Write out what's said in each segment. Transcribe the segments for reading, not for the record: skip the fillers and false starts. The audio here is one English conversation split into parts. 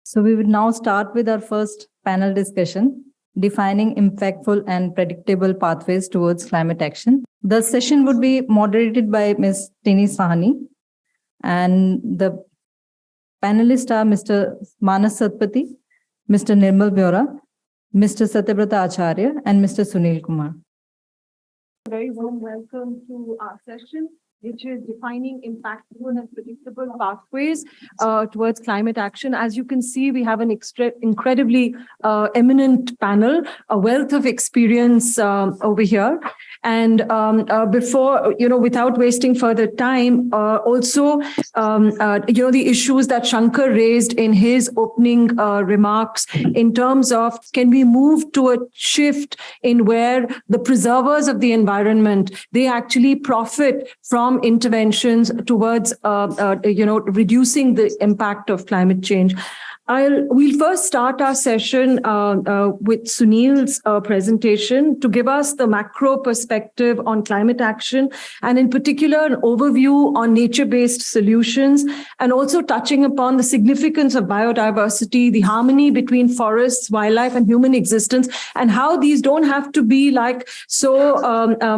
So we will now start with our first panel discussion, defining impactful and predictable pathways towards climate action. The session would be moderated by Ms. Tini Sahani, and the panelists are Mr. Manas Satpathy, Mr. Nirmal Vyora, Mr. Satyabrata Acharya, and Mr. Sunil Kumar. Very warm welcome to our session, which is defining impactful and predictable pathways towards climate action. As you can see, we have an incredibly eminent panel, a wealth of experience over here. And before, without wasting further time, the issues that Shankar raised in his opening remarks in terms of, can we move to a shift in where the preservers of the environment, they actually profit from interventions towards, reducing the impact of climate change. We'll first start our session with Sunil's presentation to give us the macro perspective on climate action, and in particular, an overview on nature-based solutions, and also touching upon the significance of biodiversity, the harmony between forests, wildlife, and human existence, and how these don't have to be like so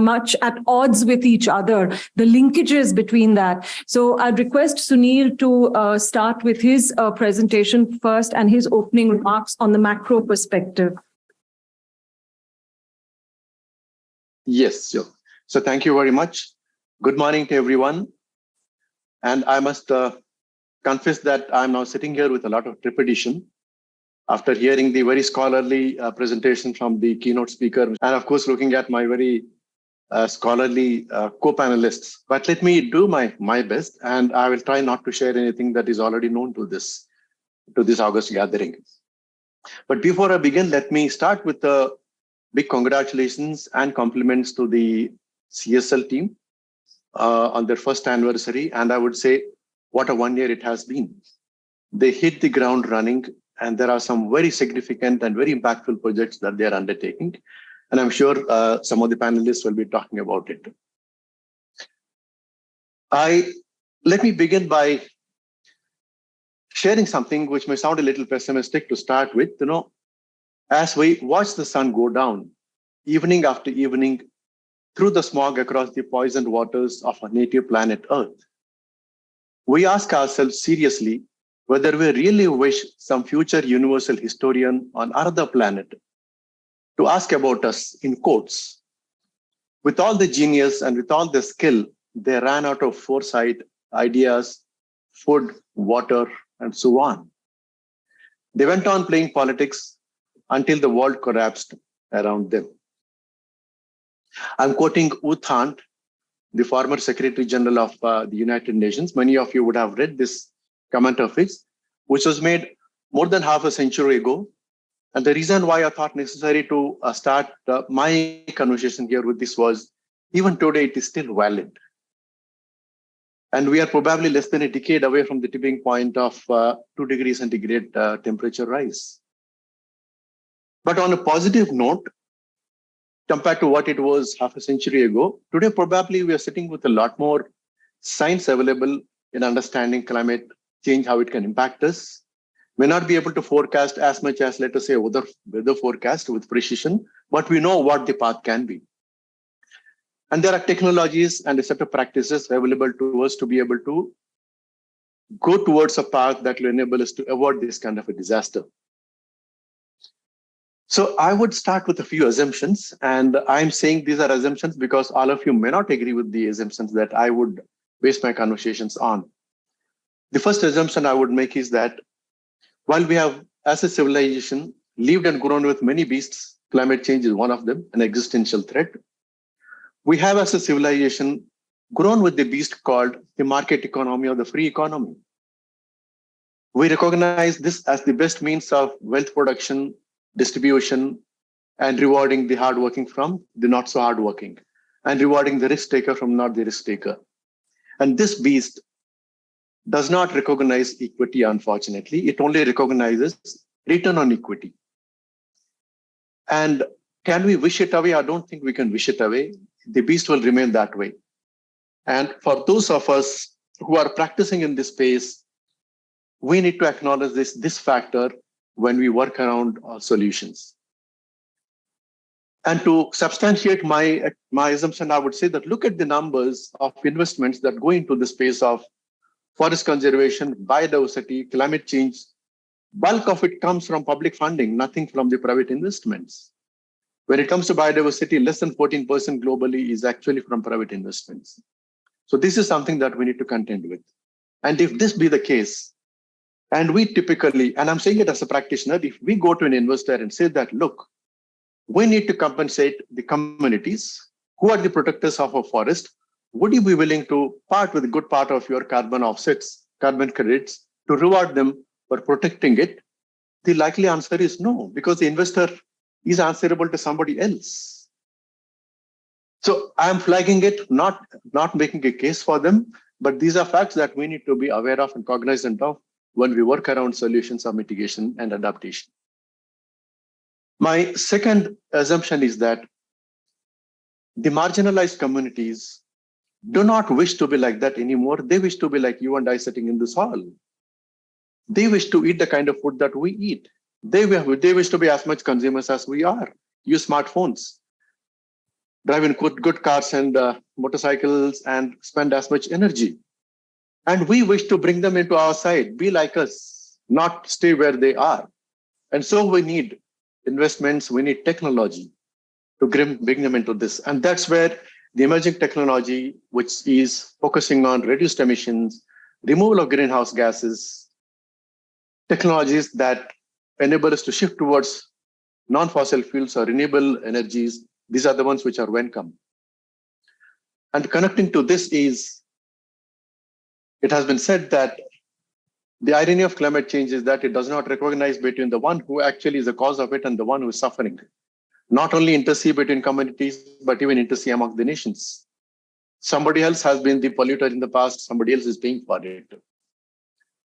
much at odds with each other, the linkages between that. So I'd request Sunil to start with his presentation first and his opening remarks on the macro perspective. Yes, sure. So thank you very much. Good morning to everyone. And I must confess that I'm now sitting here with a lot of trepidation after hearing the very scholarly presentation from the keynote speaker, and of course, looking at my very scholarly co-panelists. But let me do my best, and I will try not to share anything that is already known to this August gathering. But before I begin, let me start with a big congratulations and compliments to the CSL team on their first anniversary. And I would say, what a 1 year it has been. They hit the ground running, and there are some very significant and very impactful projects that they are undertaking. And I'm sure some of the panelists will be talking about it. Let me begin by sharing something which may sound a little pessimistic to start with. As we watch the sun go down, evening after evening, through the smog across the poisoned waters of our native planet Earth, we ask ourselves seriously whether we really wish some future universal historian on another planet to ask about us in quotes. With all the genius and with all the skill, they ran out of foresight, ideas, food, water, and so on. They went on playing politics until the world collapsed around them. I'm quoting U Thant, the former Secretary General of the United Nations. Many of you would have read this comment of his, which was made more than half a century ago. And the reason why I thought necessary to start my conversation here with this was, even today, it is still valid. And we are probably less than a decade away from the tipping point of 2 degrees centigrade temperature rise. But on a positive note, compared to what it was half a century ago, today probably we are sitting with a lot more science available in understanding climate change, how it can impact us. May not be able to forecast as much as, let us say, weather forecast with precision, but we know what the path can be. And there are technologies and a set of practices available to us to be able to go towards a path that will enable us to avoid this kind of a disaster. So I would start with a few assumptions, and I'm saying these are assumptions because all of you may not agree with the assumptions that I would base my conversations on. The first assumption I would make is that while we have, as a civilization, lived and grown with many beasts, climate change is one of them, an existential threat. We have, as a civilization, grown with the beast called the market economy or the free economy. We recognize this as the best means of wealth production, distribution, and rewarding the hardworking from the not so hardworking, and rewarding the risk taker from not the risk taker. And this beast does not recognize equity, unfortunately. It only recognizes return on equity. And can we wish it away? I don't think we can wish it away. The beast will remain that way. And for those of us who are practicing in this space, we need to acknowledge this factor when we work around our solutions. And to substantiate my assumption, I would say that look at the numbers of investments that go into the space of forest conservation, biodiversity, climate change. Bulk of it comes from public funding, nothing from the private investments. When it comes to biodiversity, less than 14% globally is actually from private investments. So this is something that we need to contend with. And if this be the case, and we typically, and I'm saying it as a practitioner, if we go to an investor and say that, look, we need to compensate the communities who are the protectors of our forest, would you be willing to part with a good part of your carbon offsets, carbon credits, to reward them for protecting it? The likely answer is no, because the investor is answerable to somebody else. So I'm flagging it, not making a case for them, but these are facts that we need to be aware of and cognizant of when we work around solutions of mitigation and adaptation. My second assumption is that the marginalized communities do not wish to be like that anymore. They wish to be like you and I sitting in this hall. They wish to eat the kind of food that we eat. They wish to be as much consumers as we are, use smartphones, drive in good cars and motorcycles, and spend as much energy. And we wish to bring them into our side, be like us, not stay where they are. And so we need investments, we need technology to bring them into this. And that's where the emerging technology, which is focusing on reduced emissions, removal of greenhouse gases, technologies that enable us to shift towards non-fossil fuels or renewable energies, these are the ones which are welcome. And connecting to this is, it has been said that the irony of climate change is that it does not recognize between the one who actually is the cause of it and the one who is suffering. Not only intersea between communities, but even intersea among the nations. Somebody else has been the polluter in the past, somebody else is paying for it.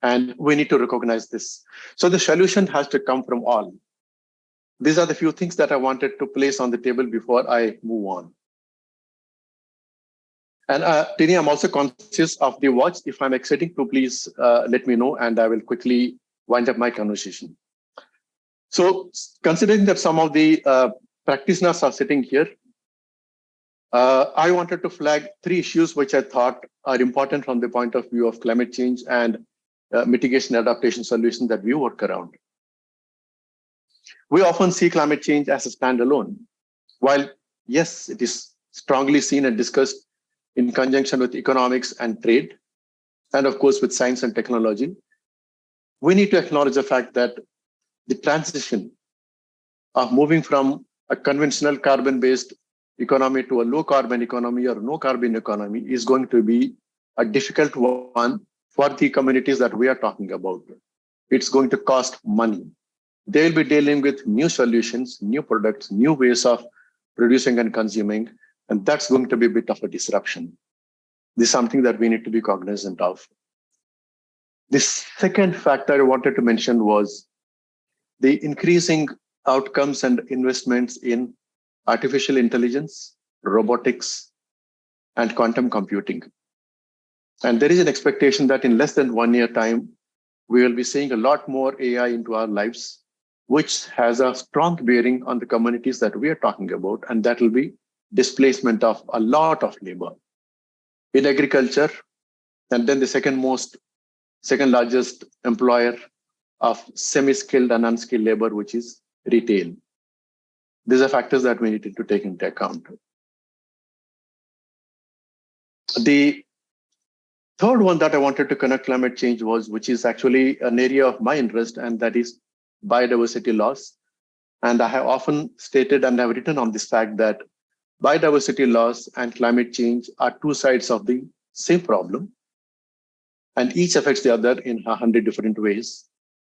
And we need to recognize this. So the solution has to come from all. These are the few things that I wanted to place on the table before I move on. And Tini, I'm also conscious of the watch. If I'm exiting, to please let me know, and I will quickly wind up my conversation. So considering that some of the practitioners are sitting here, I wanted to flag 3 issues which I thought are important from the point of view of climate change and mitigation adaptation solutions that we work around. We often see climate change as a standalone. While, yes, it is strongly seen and discussed in conjunction with economics and trade, and of course with science and technology, we need to acknowledge the fact that the transition of moving from a conventional carbon-based economy to a low-carbon economy or no-carbon economy is going to be a difficult one for the communities that we are talking about. It's going to cost money. They'll be dealing with new solutions, new products, new ways of producing and consuming, and that's going to be a bit of a disruption. This is something that we need to be cognizant of. The second factor I wanted to mention was the increasing outcomes and investments in artificial intelligence, robotics, and quantum computing. And there is an expectation that in less than 1 year time, we will be seeing a lot more AI into our lives, which has a strong bearing on the communities that we are talking about, and that will be displacement of a lot of labor in agriculture, and then the second largest employer of semi-skilled and unskilled labor, which is retail. These are factors that we need to take into account. The third one that I wanted to connect climate change which is actually an area of my interest, and that is biodiversity loss. And I have often stated and have written on this fact that biodiversity loss and climate change are 2 sides of the same problem, and each affects the other in 100 different ways.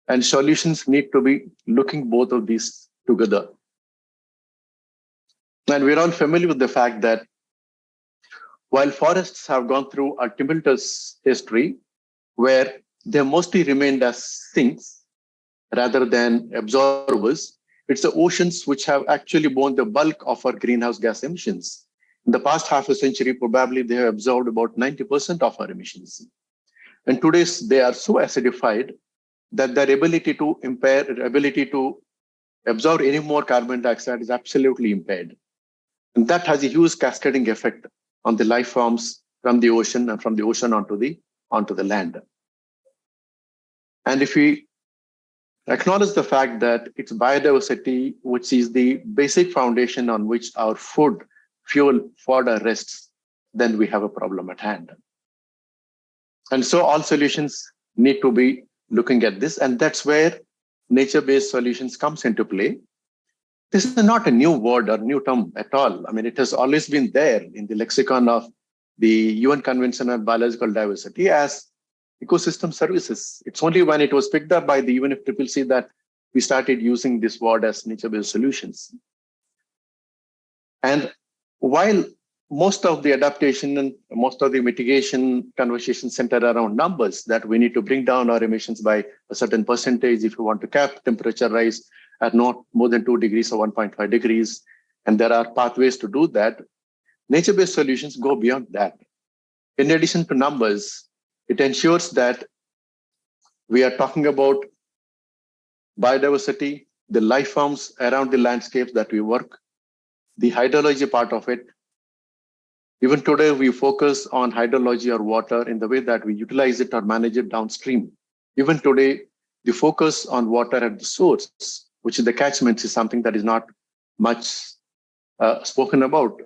And solutions need to be looking both of these together. And we're all familiar with the fact that while forests have gone through a tumultuous history where they mostly remained as sinks rather than absorbers, it's the oceans which have actually borne the bulk of our greenhouse gas emissions. In the past half a century, probably they have absorbed about 90% of our emissions. And today they are so acidified that their ability to absorb any more carbon dioxide is absolutely impaired. And that has a huge cascading effect on the life forms from the ocean and from the ocean onto the land. And if we acknowledge the fact that it's biodiversity, which is the basic foundation on which our food, fuel, fodder rests, then we have a problem at hand. And so all solutions need to be looking at this, and that's where nature-based solutions comes into play. This is not a new word or new term at all. I mean, it has always been there in the lexicon of the UN Convention on Biological Diversity as ecosystem services. It's only when it was picked up by the UNFCCC that we started using this word as nature-based solutions. And while most of the adaptation and most of the mitigation conversation center around numbers, that we need to bring down our emissions by a certain percentage if we want to cap temperature rise at not more than 2 degrees or 1.5 degrees, and there are pathways to do that, nature-based solutions go beyond that. In addition to numbers, it ensures that we are talking about biodiversity, the life forms around the landscapes that we work, the hydrology part of it. Even today, we focus on hydrology or water in the way that we utilize it or manage it downstream. Even today, the focus on water at the source, which is the catchments, is something that is not much spoken about.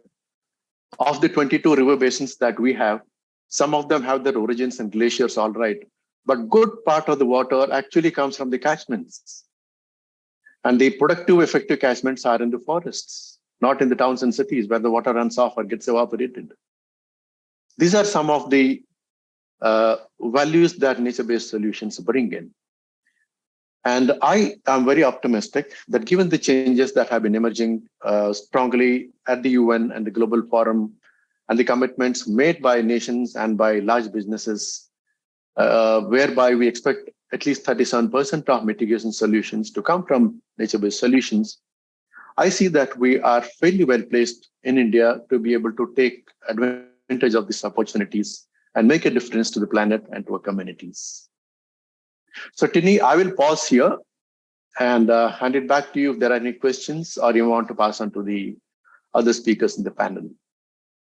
Of the 22 river basins that we have, some of them have their origins in glaciers, all right. But good part of the water actually comes from the catchments. And the productive, effective catchments are in the forests, not in the towns and cities where the water runs off or gets evaporated. These are some of the values that nature-based solutions bring in. And I am very optimistic that given the changes that have been emerging strongly at the UN and the Global Forum, and the commitments made by nations and by large businesses, whereby we expect at least 37% of mitigation solutions to come from nature-based solutions, I see that we are fairly well placed in India to be able to take advantage of these opportunities and make a difference to the planet and to our communities. So Tini, I will pause here and hand it back to you if there are any questions or you want to pass on to the other speakers in the panel.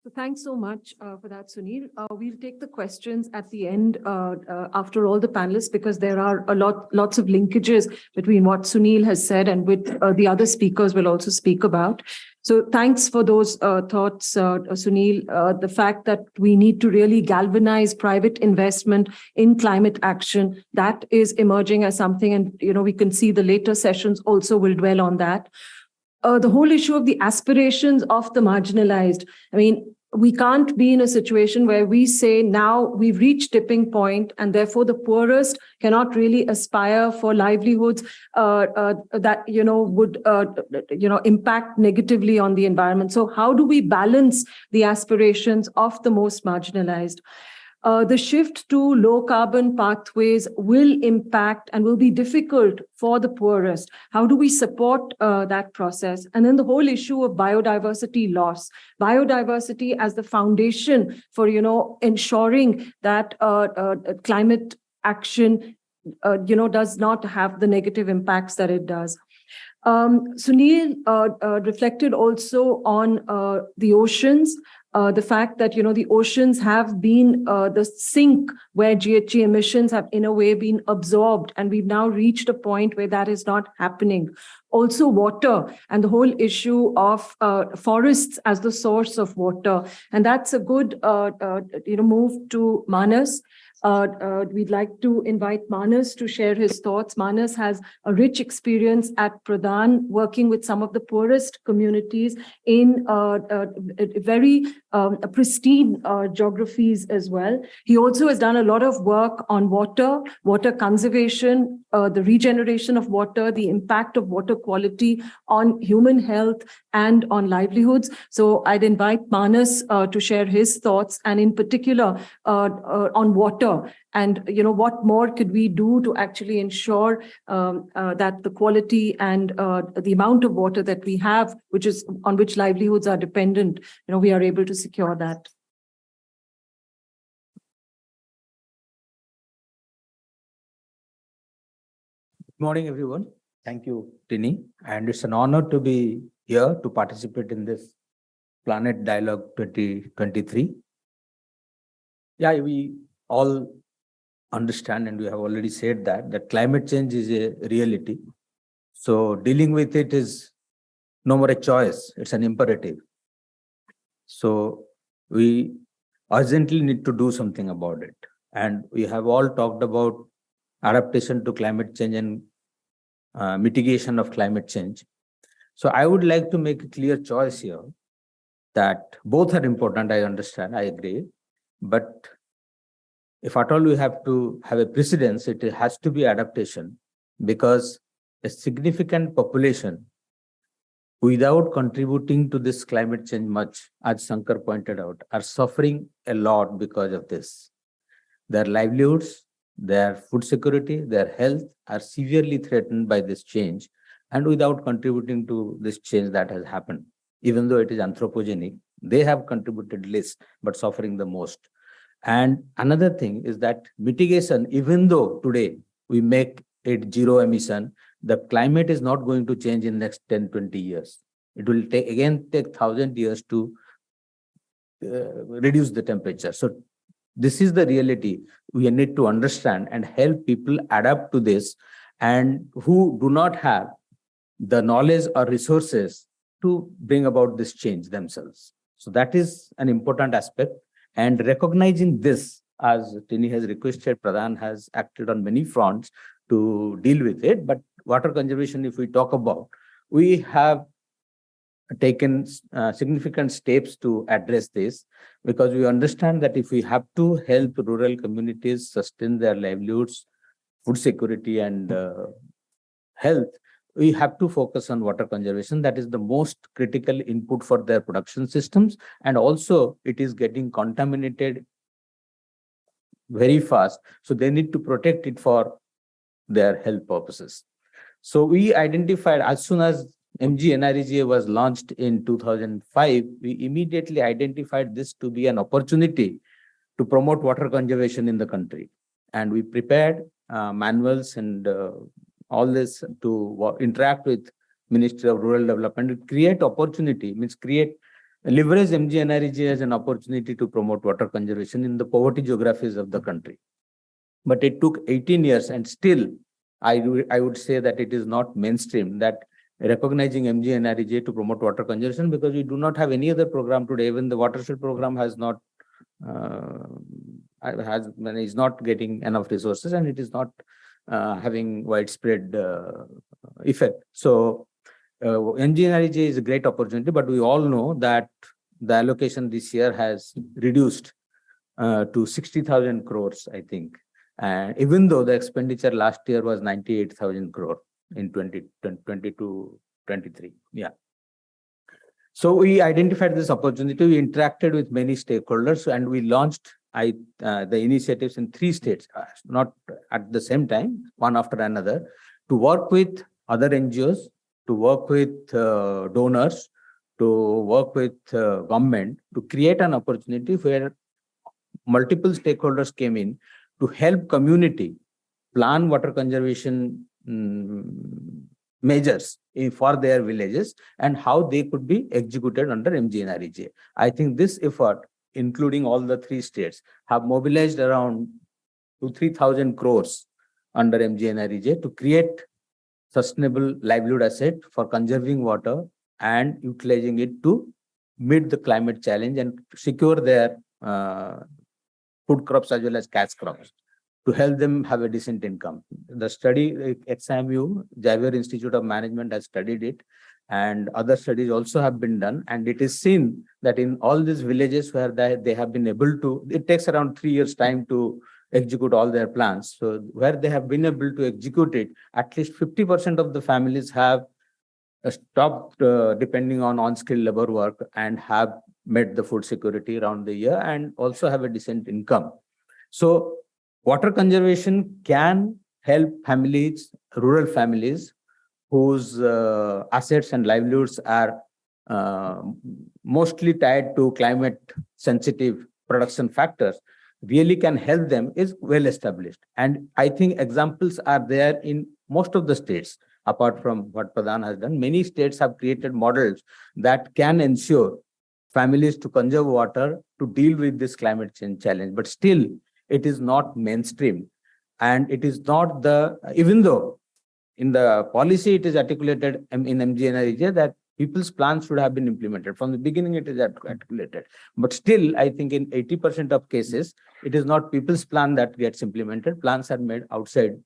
So thanks so much for that, Sunil. We'll take the questions at the end after all the panelists, because there are lots of linkages between what Sunil has said and with the other speakers will also speak about. So thanks for those thoughts, Sunil. The fact that we need to really galvanize private investment in climate action, that is emerging as something, and we can see the later sessions also will dwell on that. The whole issue of the aspirations of the marginalized. I mean, we can't be in a situation where we say now we've reached tipping point and therefore the poorest cannot really aspire for livelihoods that would impact negatively on the environment. So how do we balance the aspirations of the most marginalized? The shift to low carbon pathways will impact and will be difficult for the poorest. How do we support that process? And then the whole issue of biodiversity loss, biodiversity as the foundation for, ensuring that climate action, does not have the negative impacts that it does. Sunil reflected also on the oceans. The fact that, the oceans have been the sink where GHG emissions have in a way been absorbed. And we've now reached a point where that is not happening. Also water and the whole issue of forests as the source of water. And that's a good, move to Manas. We'd like to invite Manas to share his thoughts. Manas has a rich experience at Pradhan, working with some of the poorest communities in very pristine geographies as well. He also has done a lot of work on water conservation, the regeneration of water, the impact of water quality on human health and on livelihoods. So I'd invite Manas to share his thoughts, and in particular on water. And what more could we do to actually ensure that the quality and the amount of water that we have, which is on which livelihoods are dependent, we are able to secure that. Morning, everyone. Thank you, Tini. And it's an honor to be here to participate in this Planet Dialogue 2023. Yeah, we all understand, and we have already said that climate change is a reality. So dealing with it is no more a choice, it's an imperative. So we urgently need to do something about it. And we have all talked about adaptation to climate change and mitigation of climate change. So I would like to make a clear choice here that both are important. I understand, I agree. But if at all we have to have a precedence, it has to be adaptation, because a significant population without contributing to this climate change much, as Shankar pointed out, are suffering a lot because of this. Their livelihoods, their food security, their health are severely threatened by this change, and without contributing to this change that has happened. Even though it is anthropogenic, they have contributed less, but suffering the most. And another thing is that mitigation, even though today we make it zero emission, the climate is not going to change in next 10, 20 years. It will take 1,000 years to reduce the temperature. So this is the reality. We need to understand and help people adapt to this, and who do not have the knowledge or resources to bring about this change themselves. So that is an important aspect. And recognizing this, as Tini has requested, Pradhan has acted on many fronts to deal with it. But water conservation, if we talk about, we have taken significant steps to address this, because we understand that if we have to help rural communities sustain their livelihoods, food security, and health, we have to focus on water conservation. That is the most critical input for their production systems. And also it is getting contaminated very fast. So they need to protect it for their health purposes. So we identified, as soon as MGNREGA was launched in 2005, we immediately identified this to be an opportunity to promote water conservation in the country. And we prepared manuals and all this to interact with Ministry of Rural Development, create opportunity, leverage MGNREGA as an opportunity to promote water conservation in the poverty geographies of the country. But it took 18 years, and still I would say that it is not mainstream, that recognizing MGNREGA to promote water conservation, because we do not have any other program today. Even the watershed program has not is not getting enough resources, and it is not having widespread effect. So MGNREGA is a great opportunity, but we all know that the allocation this year has reduced to 60,000 crores, I think. And even though the expenditure last year was 98,000 crore in 2022-23. Yeah. So we identified this opportunity. We interacted with many stakeholders, and we launched the initiatives in 3 states, not at the same time, one after another, to work with other NGOs, to work with donors, to work with government, to create an opportunity where multiple stakeholders came in to help community plan water conservation measures for their villages, and how they could be executed under MGNREGA. I think this effort, including all the 3 states, have mobilized around 2,000-3,000 crores under MGNREGA to create sustainable livelihood asset for conserving water and utilizing it to meet the climate challenge and secure their food crops as well as cash crops, to help them have a decent income. The study, XIMU, Xavier Institute of Management, has studied it, and other studies also have been done. And it is seen that in all these villages where they have been able to, it takes around 3 years time to execute all their plans. So where they have been able to execute it, at least 50% of the families have stopped depending on unskilled labor work and have met the food security around the year, and also have a decent income. So water conservation can help families, rural families, whose assets and livelihoods are mostly tied to climate sensitive production factors, really can help them, is well established. And I think examples are there in most of the states, apart from what Pradhan has done, many states have created models that can ensure families to conserve water to deal with this climate change challenge. But still, it is not mainstream. And it is not even though in the policy it is articulated in MGNREGA that people's plans should have been implemented. From the beginning, it is articulated. But still, I think in 80% of cases, it is not people's plan that gets implemented. Plans are made outside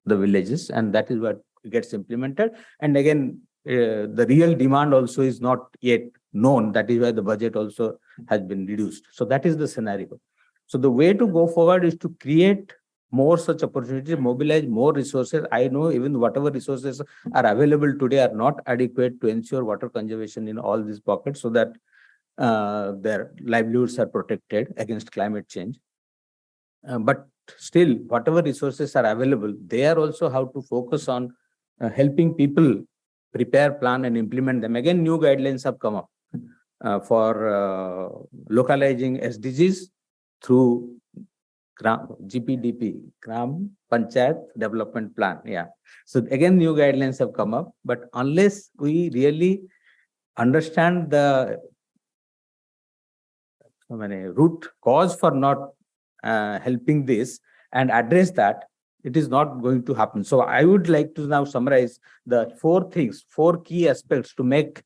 the villages, and that is what gets implemented. And again, the real demand also is not yet known. That is why the budget also has been reduced. So that is the scenario. So the way to go forward is to create more such opportunities, mobilize more resources. I know even whatever resources are available today are not adequate to ensure water conservation in all these pockets so that their livelihoods are protected against climate change. But still, whatever resources are available, they are also how to focus on helping people prepare, plan, and implement them. Again, new guidelines have come up for localizing SDGs through GPDP, Gram Panchayat Development Plan. Yeah. So again, new guidelines have come up, but unless we really understand the root cause for not helping this and address that, it is not going to happen. So I would like to now summarize the four key aspects to make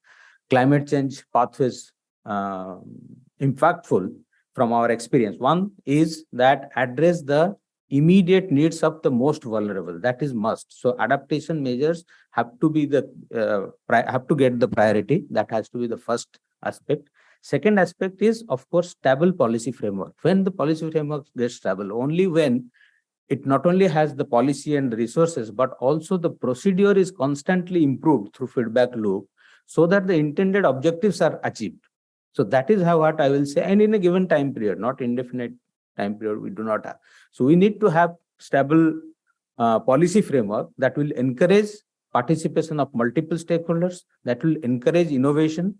climate change pathways impactful from our experience. One is that address the immediate needs of the most vulnerable. That is must. So adaptation measures have to be have to get the priority. That has to be the first aspect. Second aspect is, of course, stable policy framework. When the policy framework gets stable, only when it not only has the policy and the resources, but also the procedure is constantly improved through feedback loop so that the intended objectives are achieved. So that is how what I will say, and in a given time period, not indefinite time period, we do not have. So we need to have stable policy framework that will encourage participation of multiple stakeholders, that will encourage innovation,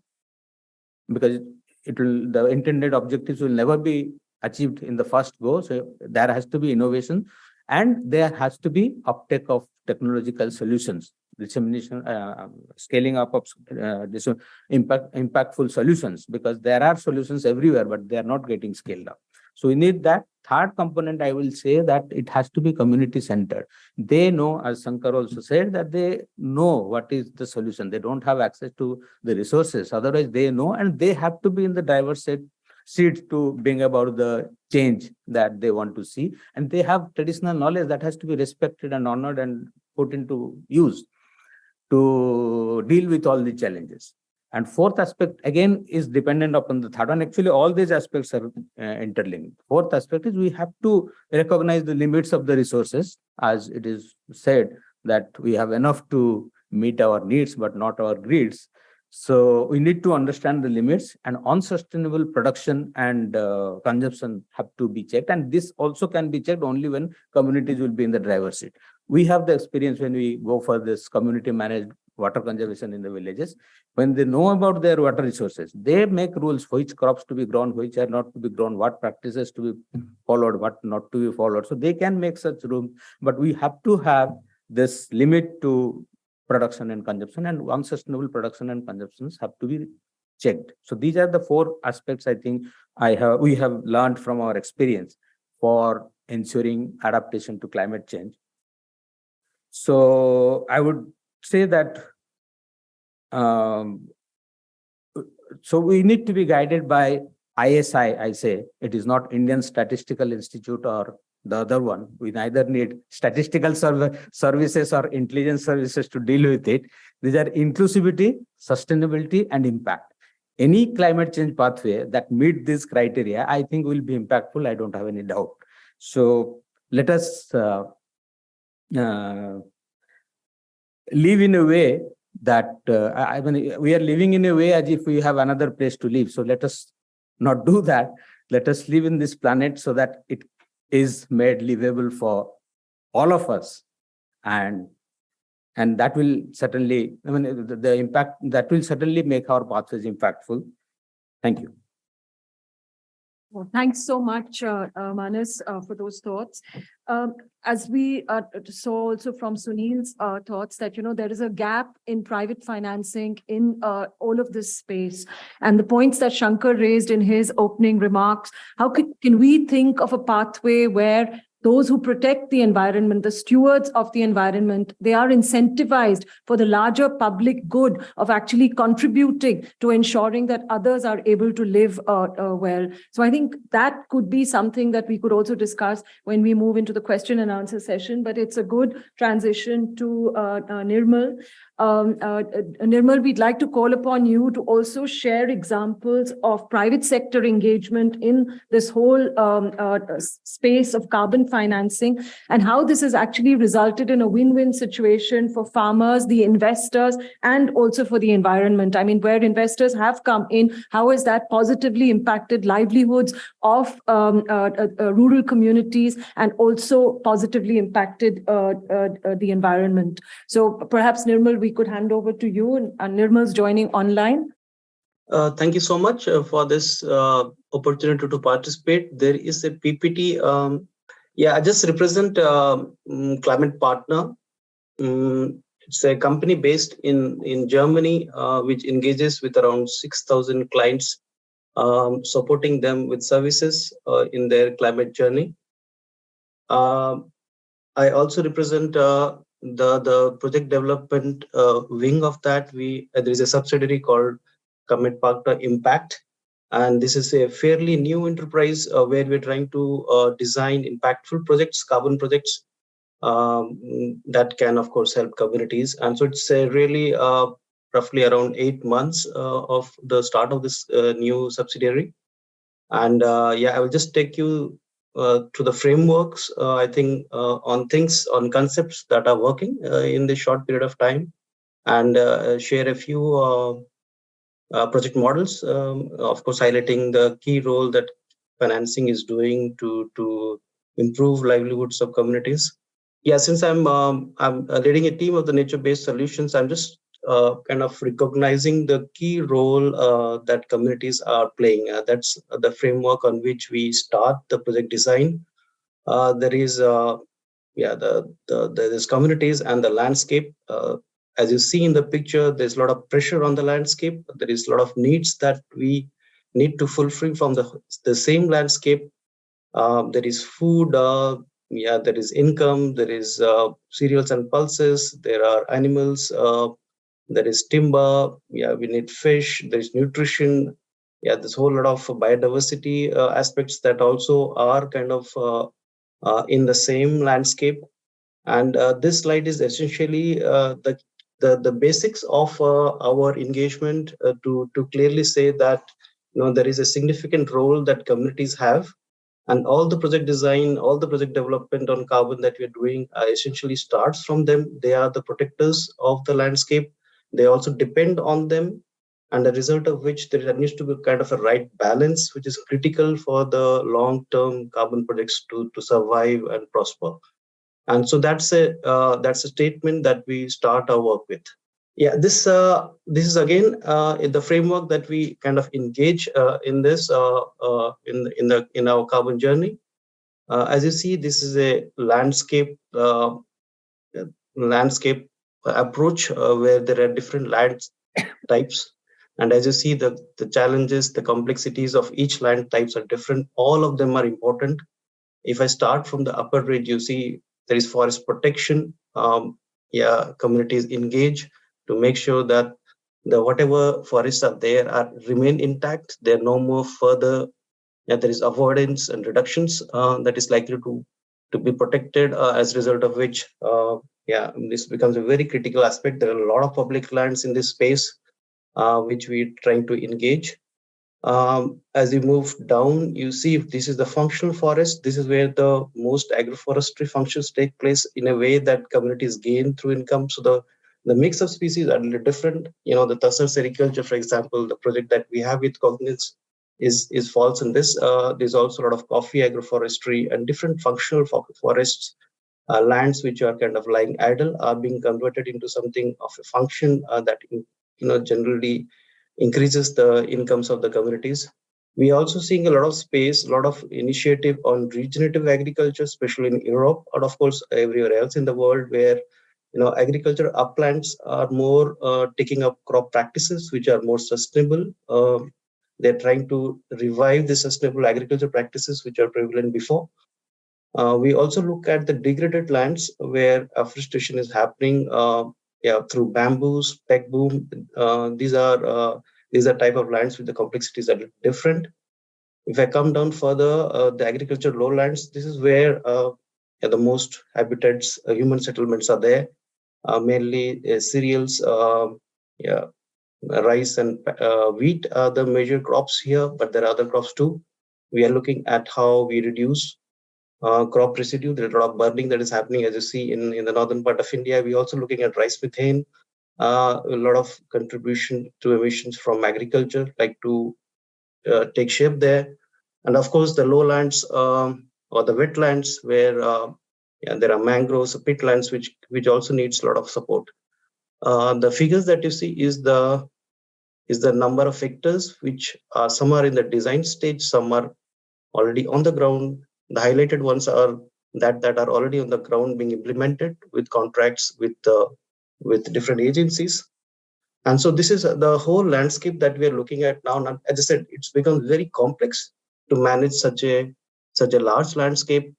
because the intended objectives will never be achieved in the first go. So there has to be innovation, and there has to be uptake of technological solutions, dissemination, scaling up of impactful solutions, because there are solutions everywhere, but they are not getting scaled up. So we need that. Third component, I will say that it has to be community centered. They know, as Shankar also said, that they know what is the solution. They don't have access to the resources. Otherwise, they know, and they have to be in the driver's seat to bring about the change that they want to see. And they have traditional knowledge that has to be respected and honored and put into use to deal with all the challenges. And fourth aspect, again, is dependent upon the third one. Actually, all these aspects are interlinked. Fourth aspect is we have to recognize the limits of the resources. As it is said, that we have enough to meet our needs, but not our greeds. So we need to understand the limits, and unsustainable production and consumption have to be checked. And this also can be checked only when communities will be in the driver's seat. We have the experience when we go for this community managed water conservation in the villages. When they know about their water resources, they make rules which crops to be grown, which are not to be grown, what practices to be followed, what not to be followed. So they can make such rules, but we have to have this limit to production and consumption, and unsustainable production and consumptions have to be checked. So these are the four aspects I think we have learned from our experience for ensuring adaptation to climate change. So I would say that so we need to be guided by ISI. I say it is not Indian Statistical Institute or the other one. We neither need statistical services or intelligence services to deal with it. These are inclusivity, sustainability, and impact. Any climate change pathway that meet these criteria, I think will be impactful. I don't have any doubt. So let us live in a way that I mean, we are living in a way as if we have another place to live. So let us not do that. Let us live in this planet so that it is made livable for all of us, and that will certainly, I mean, the impact that will certainly make our pathways impactful. Thank you. Well, thanks so much, Manas, for those thoughts. As we saw also from Sunil's thoughts that, there is a gap in private financing in all of this space. And the points that Shankar raised in his opening remarks, how can we think of a pathway where those who protect the environment, the stewards of the environment, they are incentivized for the larger public good of actually contributing to ensuring that others are able to live well. So I think that could be something that we could also discuss when we move into the question and answer session. But it's a good transition to Nirmal. Nirmal, we'd like to call upon you to also share examples of private sector engagement in this whole space of carbon financing and how this has actually resulted in a win-win situation for farmers, the investors, and also for the environment. I mean, where investors have come in, how has that positively impacted livelihoods of rural communities and also positively impacted the environment? So perhaps, Nirmal, we could hand over to you, and Nirmal's joining online. Thank you so much for this opportunity to participate. There is a PPT. I just represent Climate Partner. It's a company based in Germany, which engages with around 6,000 clients, supporting them with services in their climate journey. I also represent the project development wing of that. There is a subsidiary called Climate Partner Impact, and this is a fairly new enterprise where we're trying to design impactful projects, carbon projects that can, of course, help communities. And so it's really roughly around 8 months of the start of this new subsidiary. And I will just take you to the frameworks, I think, on concepts that are working in this short period of time, and share a few project models, of course, highlighting the key role that financing is doing to improve livelihoods of communities. Since I'm leading a team of the nature-based solutions, I'm just kind of recognizing the key role that communities are playing. That's the framework on which we start the project design. There is there's communities and the landscape. As you see in the picture, there's a lot of pressure on the landscape. There is a lot of needs that we need to fulfill from the same landscape. There is food, there is income, there is cereals and pulses, there are animals, there is timber, we need fish, there is nutrition. There's a whole lot of biodiversity aspects that also are kind of in the same landscape. And this slide is essentially the basics of our engagement to clearly say that there is a significant role that communities have, and all the project design, all the project development on carbon that we're doing essentially starts from them. They are the protectors of the landscape. They also depend on them, and the result of which there needs to be kind of a right balance, which is critical for the long-term carbon projects to survive and prosper. And so that's a statement that we start our work with. This is again in the framework that we kind of engage in this in our carbon journey. As you see, this is a landscape approach where there are different land types, and as you see, the challenges, the complexities of each land types are different. All of them are important. If I start from the upper ridge, you see there is forest protection. Communities engage to make sure that the whatever forests are there remain intact. There are no more further. There is avoidance and reductions that is likely to be protected, as a result of which, this becomes a very critical aspect. There are a lot of public lands in this space, which we're trying to engage. As you move down, you see if this is the functional forest. This is where the most agroforestry functions take place in a way that communities gain through income. So the mix of species are a little different. The Tassar sericulture, for example, the project that we have with Cognizant is falls in this. There's also a lot of coffee agroforestry and different functional forests. Lands which are kind of lying idle are being converted into something of a function that generally increases the incomes of the communities. We are also seeing a lot of space, a lot of initiative on regenerative agriculture, especially in Europe, and of course everywhere else in the world, where agriculture uplands are more taking up crop practices which are more sustainable. They're trying to revive the sustainable agriculture practices which are prevalent before. We also look at the degraded lands where afforestation is happening through bamboos, peg boom. These are type of lands with the complexities are different. If I come down further, the agriculture lowlands, this is where the most habitats, human settlements are there. Mainly cereals, rice and wheat are the major crops here, but there are other crops too. We are looking at how we reduce crop residue. There's a lot of burning that is happening, as you see in the northern part of India. We're also looking at rice methane, a lot of contribution to emissions from agriculture, like to take shape there. And of course, the lowlands or the wetlands where there are mangroves, peatlands, which also needs a lot of support. The figures that you see is the number of hectares, which some are in the design stage, some are already on the ground. The highlighted ones are that are already on the ground being implemented with contracts with different agencies. And so this is the whole landscape that we are looking at now. Now, as I said, it's become very complex to manage such a large landscape.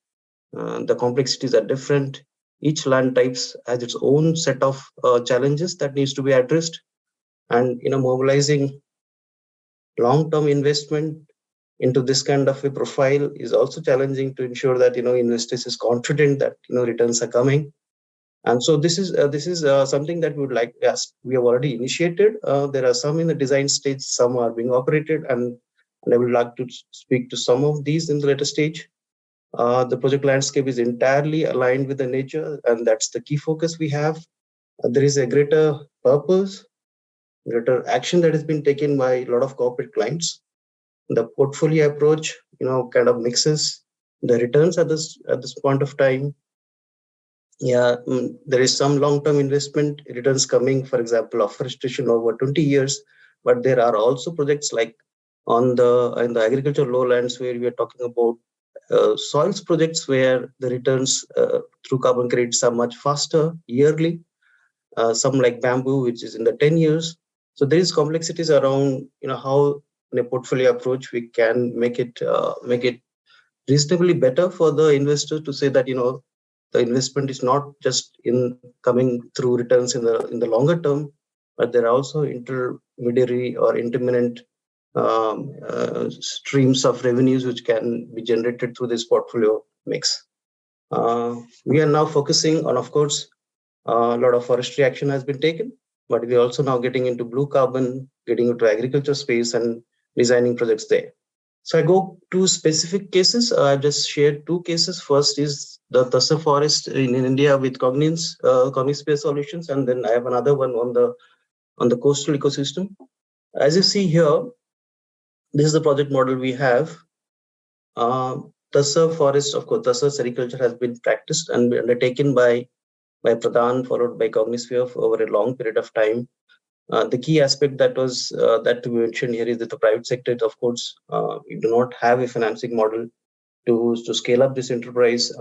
The complexities are different. Each land types has its own set of challenges that needs to be addressed. And mobilizing long-term investment into this kind of a profile is also challenging to ensure that investors is confident that returns are coming. And so this is something that we would like. Yes, we have already initiated. There are some in the design stage, some are being operated, and I would like to speak to some of these in the later stage. The project landscape is entirely aligned with the nature, and that's the key focus we have. There is a greater purpose, greater action that has been taken by a lot of corporate clients. The portfolio approach, kind of mixes the returns at this point of time. There is some long-term investment returns coming, for example, afforestation over 20 years, but there are also projects like in the agriculture lowlands where we are talking about soils projects where the returns through carbon credits are much faster yearly. Some like bamboo, which is in the 10 years. So there is complexities around how in a portfolio approach we can make it reasonably better for the investor to say that the investment is not just in coming through returns in the longer term, but there are also intermediary or intermittent streams of revenues which can be generated through this portfolio mix. We are now focusing on, of course, a lot of forestry action has been taken, but we're also now getting into blue carbon, getting into agriculture space and designing projects there. So I go to specific cases. I've just shared two cases. First is the Tasser forest in India with Cognispace solutions, and then I have another one on the coastal ecosystem. As you see here, this is the project model we have. Tasser forest, of course, Tasser sericulture has been practiced and undertaken by Pradhan, followed by Cognisphere over a long period of time. The key aspect that was that to be mentioned here is that the private sector, of course, we do not have a financing model to scale up this enterprise.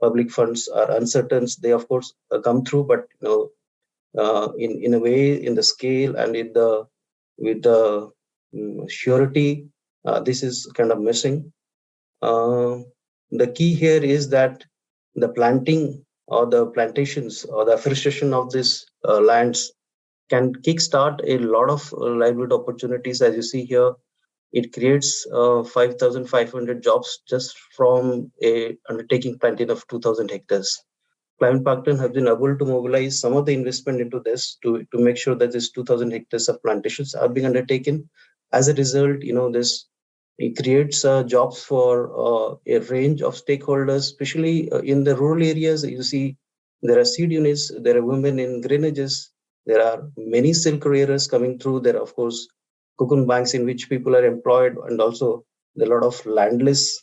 Public funds are uncertain. They, of course, come through, but in a way, in the scale and with the surety, this is kind of missing. The key here is that the planting or the plantations or the afforestation of these lands can kickstart a lot of livelihood opportunities. As you see here, it creates 5,500 jobs just from a undertaking planting of 2,000 hectares. Climate Partner has been able to mobilize some of the investment into this to make sure that this 2,000 hectares of plantations are being undertaken. As a result, it creates jobs for a range of stakeholders, especially in the rural areas. You see, there are seed units, there are women in granages, there are many silk carriers coming through. There are, of course, cocoon banks in which people are employed, and also there are a lot of landless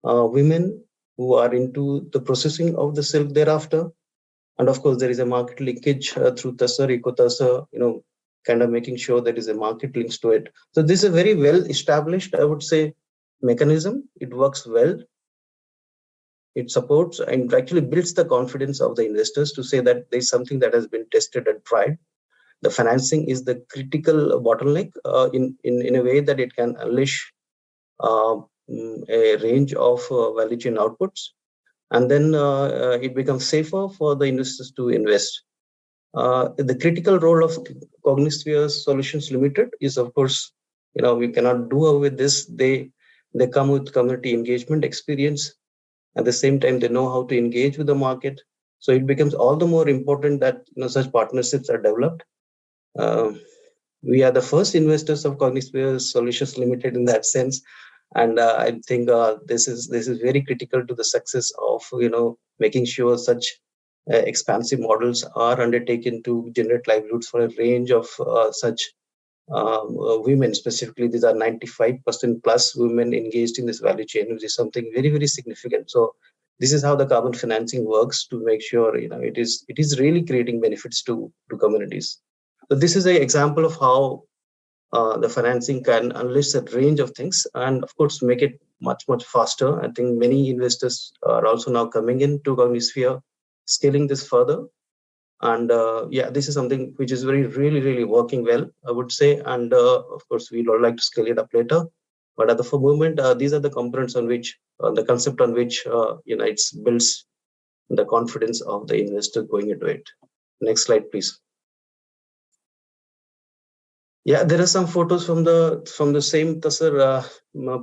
women who are into the processing of the silk thereafter. And of course, there is a market linkage through Tasser, Eco Tasser, kind of making sure there is a market links to it. So this is a very well established, I would say, mechanism. It works well. It supports and actually builds the confidence of the investors to say that there's something that has been tested and tried. The financing is the critical bottleneck in a way that it can unleash a range of value chain outputs, and then it becomes safer for the investors to invest. The critical role of Cognisphere Solutions Limited is, of course, we cannot do away with this. They come with community engagement experience. At the same time, they know how to engage with the market. So it becomes all the more important that such partnerships are developed. We are the first investors of Cognisphere Solutions Limited in that sense, and I think this is very critical to the success of making sure such expansive models are undertaken to generate livelihoods for a range of such women. Specifically, these are 95% plus women engaged in this value chain, which is something very, very significant. So this is how the carbon financing works to make sure it is really creating benefits to communities. So this is an example of how the financing can unleash a range of things and, of course, make it much faster. I think many investors are also now coming into Cognisphere, scaling this further. And this is something which is really working well, I would say. And of course, we'd all like to scale it up later. But at the moment, these are the components on which the concept on which it builds the confidence of the investor going into it. Next slide, please. Yeah, there are some photos from the same Tasar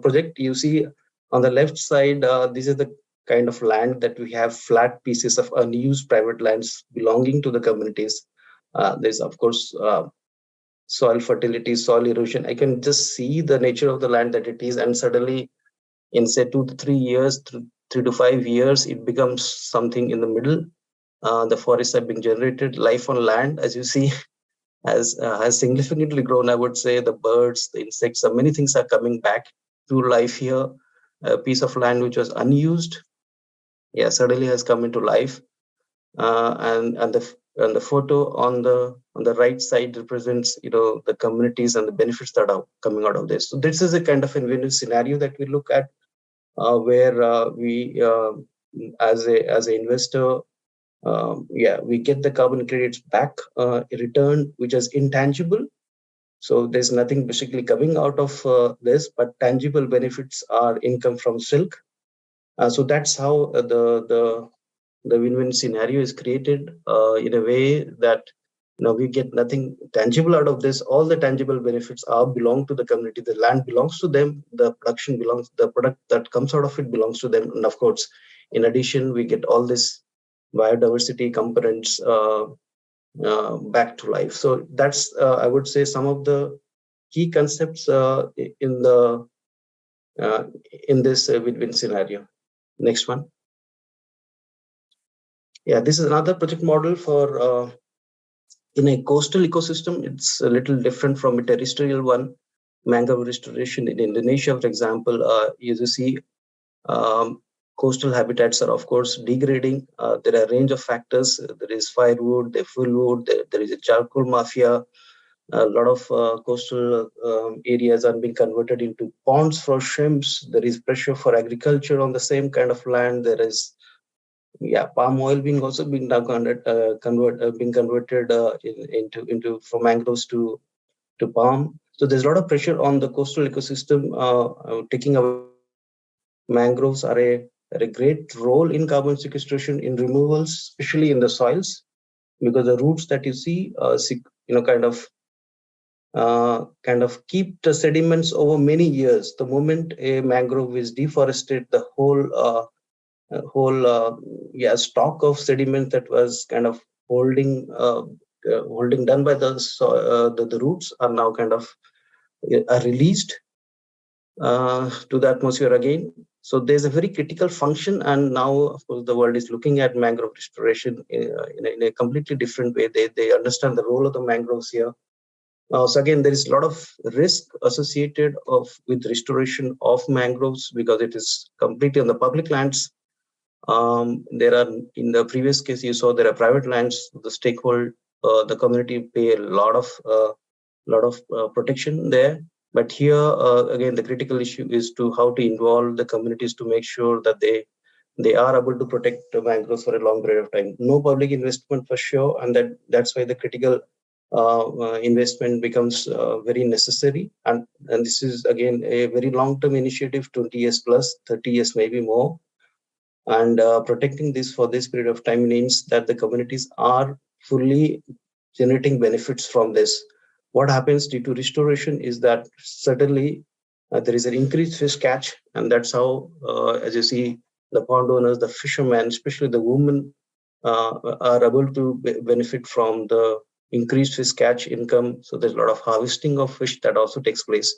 project. You see on the left side, this is the kind of land that we have, flat pieces of unused private lands belonging to the communities. There's, of course, soil fertility, soil erosion. I can just see the nature of the land that it is, and suddenly in say 2 to 3 years, 3 to 5 years, it becomes something in the middle. The forests have been generated. Life on land, as you see, has significantly grown. I would say the birds, the insects, many things are coming back to life here. A piece of land which was unused, suddenly has come into life. And the photo on the right side represents the communities and the benefits that are coming out of this. So this is a kind of a win-win scenario that we look at, where we as an investor, we get the carbon credits back, a return which is intangible. So there's nothing basically coming out of this, but tangible benefits are income from silk. So that's how the win-win scenario is created in a way that we get nothing tangible out of this. All the tangible benefits belong to the community. The land belongs to them. The production belongs. The product that comes out of it belongs to them. And of course, in addition, we get all this biodiversity components back to life. So that's I would say some of the key concepts in this win-win scenario. Next one. Yeah, this is another project model for in a coastal ecosystem. It's a little different from a terrestrial one. Mangrove restoration in Indonesia, for example, you see coastal habitats are, of course, degrading. There are a range of factors. There is firewood, the fuel wood, there is a charcoal mafia. A lot of coastal areas are being converted into ponds for shrimps. There is pressure for agriculture on the same kind of land. There is palm oil being now being converted into from mangroves to palm. So there's a lot of pressure on the coastal ecosystem. Taking away mangroves are a great role in carbon sequestration, in removals, especially in the soils, because the roots that you see, kind of keep the sediments over many years. The moment a mangrove is deforested, the whole stock of sediment that was kind of holding done by the roots are now kind of are released to the atmosphere again. So there's a very critical function, and now, of course, the world is looking at mangrove restoration in a completely different way. They understand the role of the mangroves here. So again, there is a lot of risk associated with restoration of mangroves because it is completely on the public lands. There are, in the previous case, you saw there are private lands. The stakeholder, the community pay a lot of lot of protection there. But here, again, the critical issue is to how to involve the communities to make sure that they are able to protect the mangroves for a long period of time. No public investment for sure, and that's why the critical investment becomes very necessary. And this is again a very long-term initiative, 20 years plus, 30 years maybe more. And protecting this for this period of time means that the communities are fully generating benefits from this. What happens due to restoration is that certainly there is an increased fish catch, and that's how, as you see, the pond owners, the fishermen, especially the women, are able to benefit from the increased fish catch income. So there's a lot of harvesting of fish that also takes place.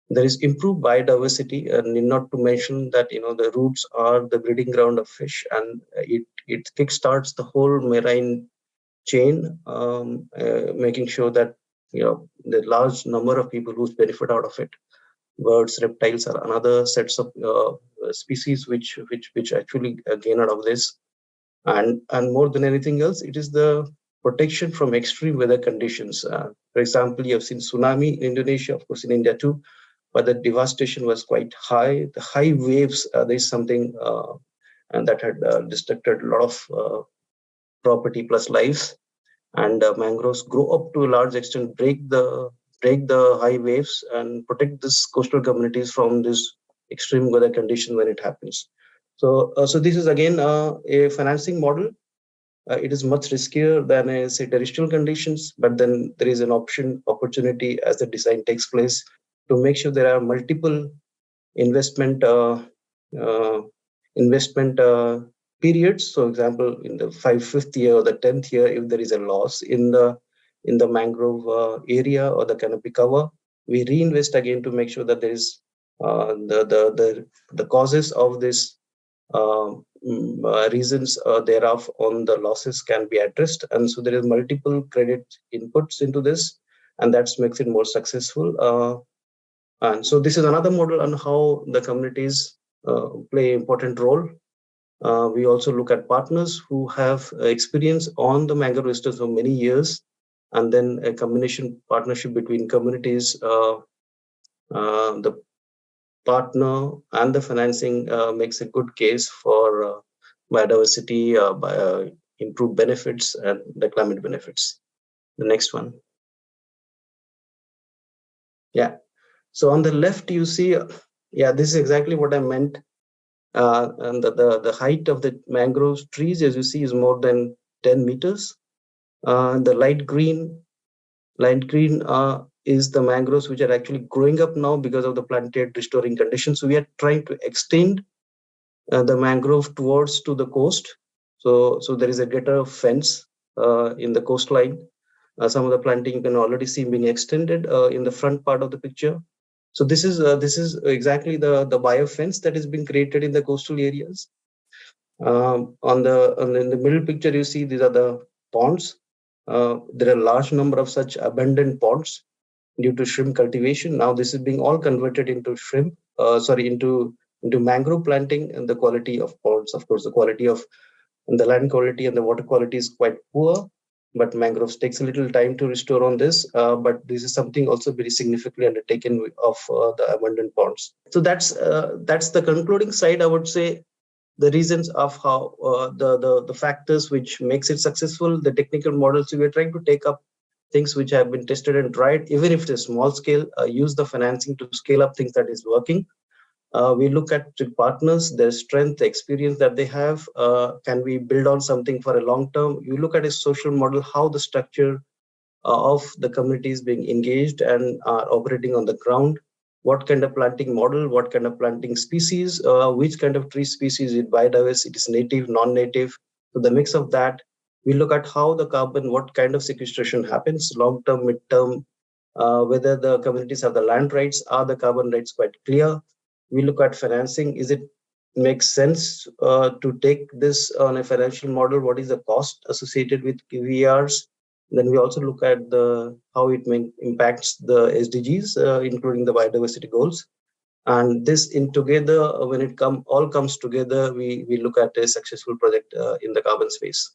There is improved biodiversity, and need not to mention that the roots are the breeding ground of fish, and it kickstarts the whole marine chain, making sure that the large number of people who benefit out of it. Birds, reptiles are another sets of species which actually gain out of this, and more than anything else, it is the protection from extreme weather conditions. For example, you have seen tsunami in Indonesia, of course in India too, but the devastation was quite high. The high waves, there is something and that had destructed a lot of property plus lives. And mangroves grow up to a large extent, break the high waves and protect these coastal communities from this extreme weather condition when it happens. So this is again a financing model. It is much riskier than say terrestrial conditions, but then there is an opportunity as the design takes place to make sure there are multiple investment periods. So example, in the fifth year or the 10th year, if there is a loss in the mangrove area or the canopy cover, we reinvest again to make sure that there is the causes of this reasons thereof on the losses can be addressed. And so there is multiple credit inputs into this, and that makes it more successful. And so this is another model on how the communities play an important role. We also look at partners who have experience on the mangrove vistas for many years, and then a combination partnership between communities, the partner and the financing makes a good case for biodiversity, improved benefits, and the climate benefits. The next one. Yeah. So on the left, you see, this is exactly what I meant. And the height of the mangrove trees, as you see, is more than 10 meters. The light green is the mangroves which are actually growing up now because of the planted restoring conditions. So we are trying to extend the mangrove towards to the coast. So there is a greater fence in the coastline. Some of the planting you can already see being extended in the front part of the picture. So this is exactly the biofence that is being created in the coastal areas. In the middle picture, you see these are the ponds. There are a large number of such abandoned ponds due to shrimp cultivation. Now this is being all converted into into mangrove planting, and the quality of ponds, of course, the quality of the land quality and the water quality is quite poor. But mangroves takes a little time to restore on this. But this is something also very significantly undertaken of the abundant ponds. So that's the concluding side. I would say the reasons of how the factors which makes it successful, the technical models. So we're trying to take up things which have been tested and tried, even if it's small scale. Use the financing to scale up things that is working. We look at partners, their strength, the experience that they have. Can we build on something for a long term? You look at a social model, how the structure of the communities being engaged and are operating on the ground. What kind of planting model, what kind of planting species, which kind of tree species is biodiverse, it is native, non-native. So the mix of that. We look at how the carbon, what kind of sequestration happens, long-term, mid-term, whether the communities have the land rights, are the carbon rights quite clear. We look at financing. Is it makes sense to take this on a financial model? What is the cost associated with QVRs? Then we also look at how it impacts the SDGs, including the biodiversity goals. And this in together, when it all comes together, we look at a successful project in the carbon space.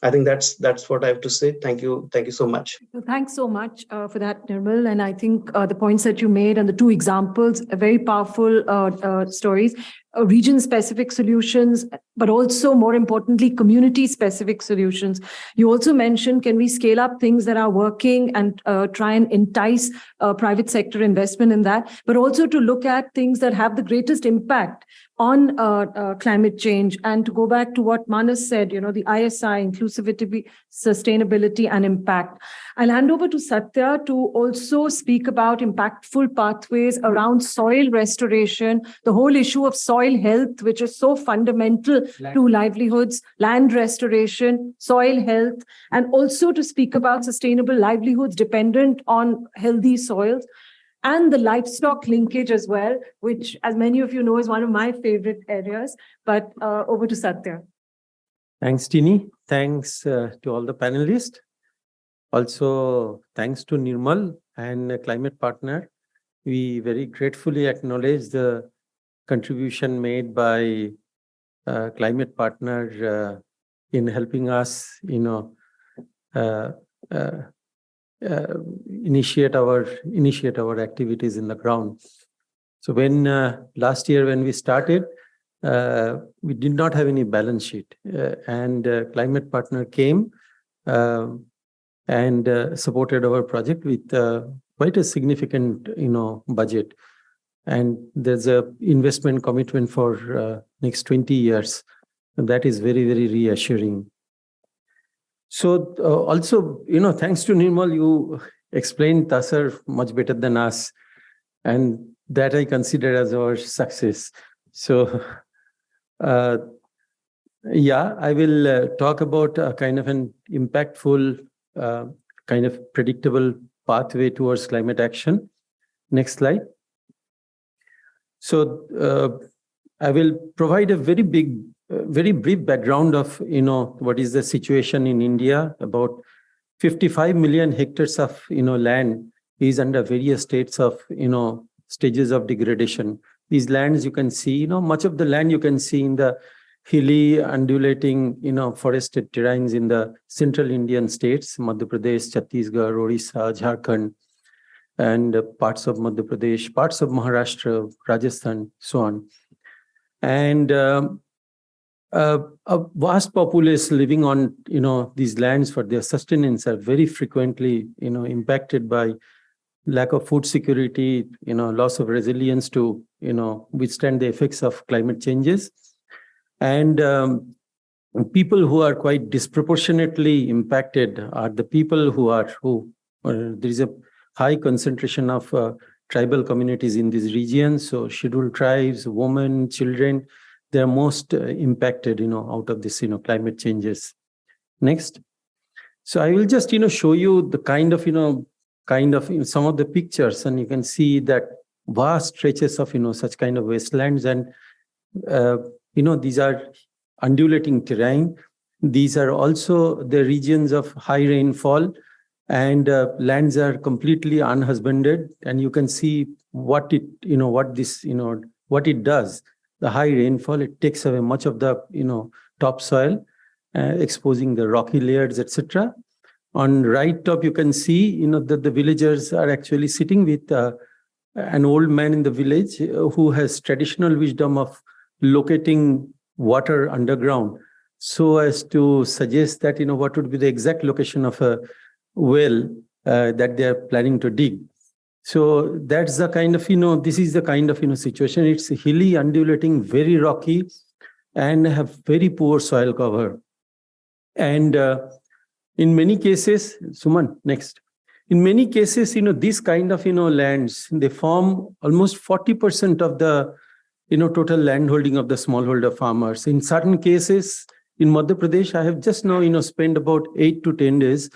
I think that's what I have to say. Thank you so much. So thanks so much for that, Nirmal. And I think the points that you made and the two examples are very powerful stories, region-specific solutions, but also more importantly, community-specific solutions. You also mentioned, can we scale up things that are working and try and entice private sector investment in that, but also to look at things that have the greatest impact on climate change. And to go back to what Manas said, the ISI, inclusivity, sustainability, and impact. I'll hand over to Satya to also speak about impactful pathways around soil restoration, the whole issue of soil health, which is so fundamental to livelihoods, land restoration, soil health, and also to speak about sustainable livelihoods dependent on healthy soils. And the livestock linkage as well, which, as many of you know, is one of my favorite areas. But over to Satya. Thanks, Tini. Thanks to all the panelists. Also, thanks to Nirmal and Climate Partner. We very gratefully acknowledge the contribution made by Climate Partner in helping us, initiate our activities in the ground. So when last year when we started, we did not have any balance sheet, and Climate Partner came and supported our project with quite a significant budget, and there's a investment commitment for next 20 years. And that is very, very reassuring. So also, thanks to Nirmal, you explained TASAR much better than us, and that I consider as our success. So, I will talk about a kind of an impactful, kind of predictable pathway towards climate action. Next slide. So, I will provide a very brief background of what is the situation in India. About 55 million hectares of land is under various states of stages of degradation. These lands you can see, much of the land you can see in the hilly, undulating, forested terrains in the central Indian states, Madhya Pradesh, Chhattisgarh, Odisha, Jharkhand, and parts of Madhya Pradesh, parts of Maharashtra, Rajasthan, so on. And a vast populace living on these lands for their sustenance are very frequently impacted by lack of food security, loss of resilience to withstand the effects of climate changes, and people who are quite disproportionately impacted are the people who there is a high concentration of tribal communities in these regions. So scheduled tribes, women, children, they are most impacted, out of this, climate changes. Next. So I will just, show you the kind of some of the pictures, and you can see that vast stretches of, such kind of wastelands, and, these are undulating terrain. These are also the regions of high rainfall, and lands are completely unhusbanded, and you can see what it does. The high rainfall, it takes away much of the topsoil, exposing the rocky layers, etc. On right top, you can see that the villagers are actually sitting with an old man in the village who has traditional wisdom of locating water underground, so as to suggest that what would be the exact location of a well that they are planning to dig. So that's the kind of, this is the kind of, situation. It's hilly, undulating, very rocky, and have very poor soil cover. And in many cases, Suman, next. In many cases, this kind of, lands, they form almost 40% of the, total landholding of the smallholder farmers. In certain cases, in Madhya Pradesh, I have just now, spent about 8 to 10 days.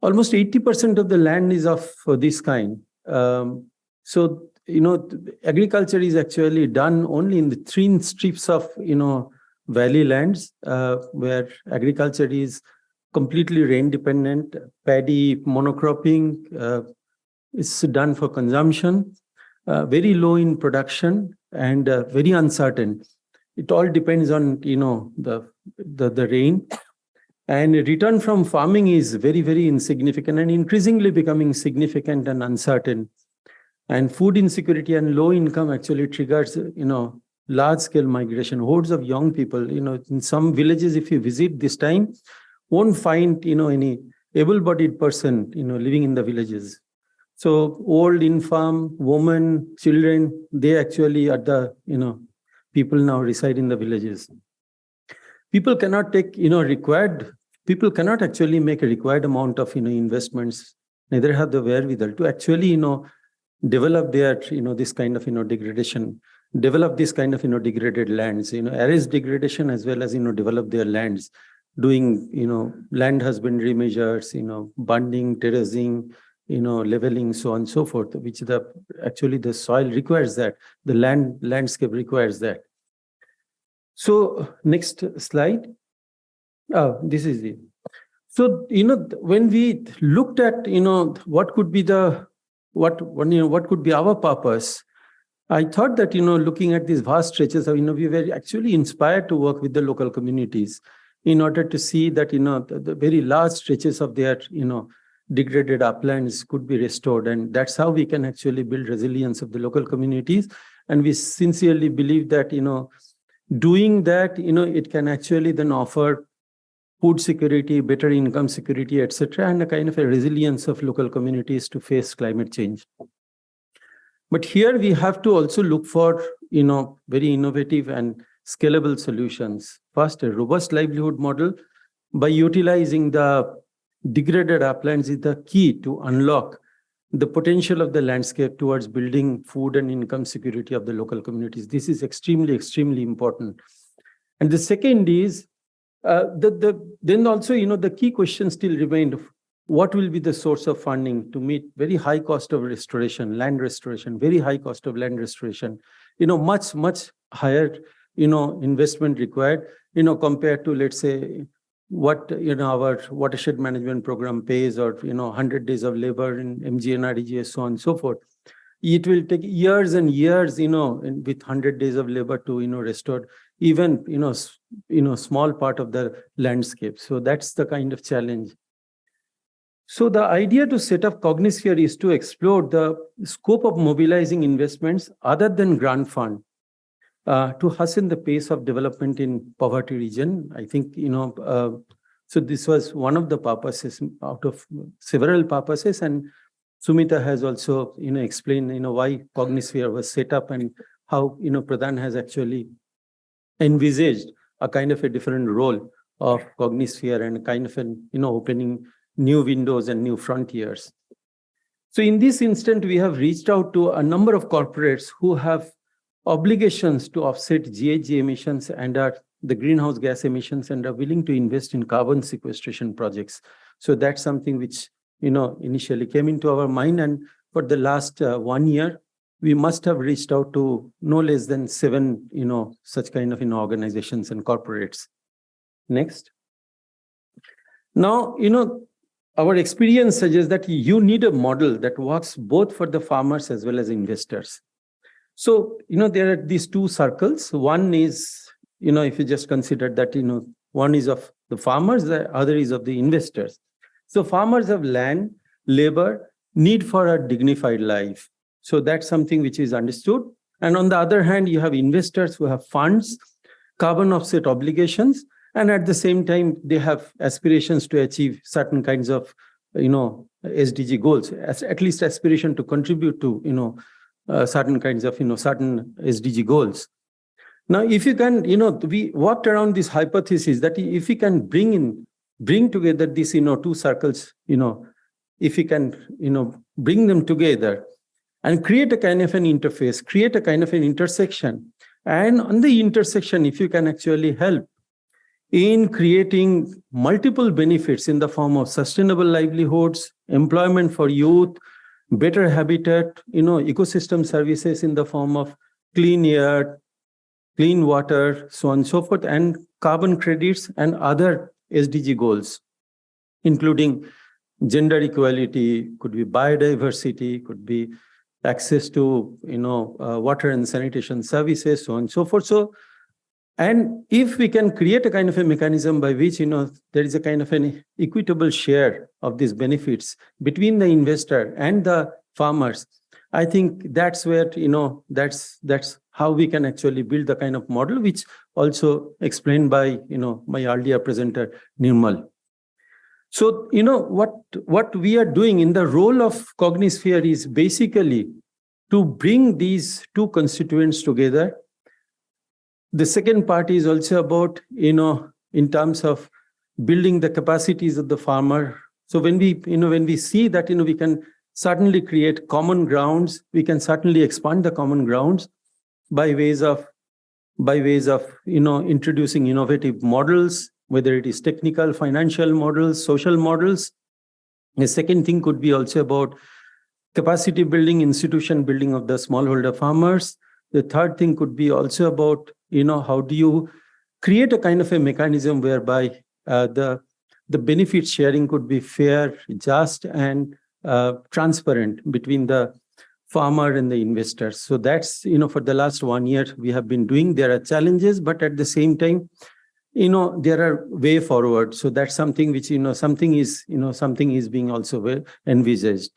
Almost 80% of the land is of this kind. So, agriculture is actually done only in the thin strips of, valley lands, where agriculture is completely rain dependent. Paddy monocropping is done for consumption, very low in production, and very uncertain. It all depends on, the rain. And return from farming is very, very insignificant and increasingly becoming significant and uncertain. And food insecurity and low income actually triggers, large scale migration, hordes of young people, in some villages, if you visit this time, won't find, any able-bodied person, living in the villages. So old, infirm, women, children, they actually are the, people now reside in the villages. People cannot take, people cannot actually make a required amount of, investments, neither have the wherewithal to actually, develop their, this kind of, degradation, develop this kind of, degraded lands, arrest degradation as well as, develop their lands, doing, land husbandry measures, bunding, terracing, leveling, so on and so forth, which actually the soil requires that, the landscape requires that. So next slide. Oh, this is it. So, when we looked at, what could be what could be our purpose, I thought that, looking at these vast stretches of, we were actually inspired to work with the local communities in order to see that, the very large stretches of their, degraded uplands could be restored. And that's how we can actually build resilience of the local communities. And we sincerely believe that, doing that, it can actually then offer food security, better income security, etc., and a kind of a resilience of local communities to face climate change. But here we have to also look for, very innovative and scalable solutions. First, a robust livelihood model by utilizing the degraded uplands is the key to unlock the potential of the landscape towards building food and income security of the local communities. This is extremely, extremely important. And the second is, then also, the key question still remained, what will be the source of funding to meet very high cost of restoration, land restoration, very high cost of land restoration, much, much higher, investment required, compared to, let's say, what, our watershed management program pays, or, 100 days of labor in MGNREGA, so on and so forth. It will take years and years, with 100 days of labor to, restore even, small part of the landscape. So that's the kind of challenge. So the idea to set up Cognisphere is to explore the scope of mobilizing investments other than grant fund to hasten the pace of development in poverty region. I think, so this was one of the purposes out of several purposes. And Sumita has also, explained, why Cognisphere was set up and how, Pradhan has actually envisaged a kind of a different role of Cognisphere and a kind of an, opening new windows and new frontiers. So in this instant, we have reached out to a number of corporates who have obligations to offset GHG emissions and are the greenhouse gas emissions and are willing to invest in carbon sequestration projects. So that's something which, initially came into our mind. And for the last 1 year, we must have reached out to no less than 7, such kind of, organizations and corporates. Next. Now, our experience suggests that you need a model that works both for the farmers as well as investors. So, there are these two circles. One is, if you just consider that, one is of the farmers, the other is of the investors. So farmers have land, labor, need for a dignified life. So that's something which is understood. And on the other hand, you have investors who have funds, carbon offset obligations, and at the same time, they have aspirations to achieve certain kinds of, SDG goals, at least aspiration to contribute to, certain kinds of, certain SDG goals. Now, if you can, we walked around this hypothesis that if we can bring together these, two circles, if we can, bring them together and create a kind of an interface, create a kind of an intersection. And on the intersection, if you can actually help in creating multiple benefits in the form of sustainable livelihoods, employment for youth, better habitat, ecosystem services in the form of clean air, clean water, so on and so forth, and carbon credits and other SDG goals, including gender equality, could be biodiversity, could be access to, water and sanitation services, so on and so forth. So And if we can create a kind of a mechanism by which, there is a kind of an equitable share of these benefits between the investor and the farmers, I think that's where, that's how we can actually build the kind of model, which also explained by, my earlier presenter, Nirmal. So, what we are doing in the role of Cognisphere is basically to bring these two constituents together. The second part is also about, in terms of building the capacities of the farmer. So when we see that, we can certainly create common grounds, we can certainly expand the common grounds by ways of, introducing innovative models, whether it is technical, financial models, social models. The second thing could be also about capacity building, institution building of the smallholder farmers. The third thing could be also about, how do you create a kind of a mechanism whereby the benefit sharing could be fair, just, and transparent between the farmer and the investors. So that's, for the last 1 year we have been doing. There are challenges, but at the same time, there are way forward. So that's something which, something is being also envisaged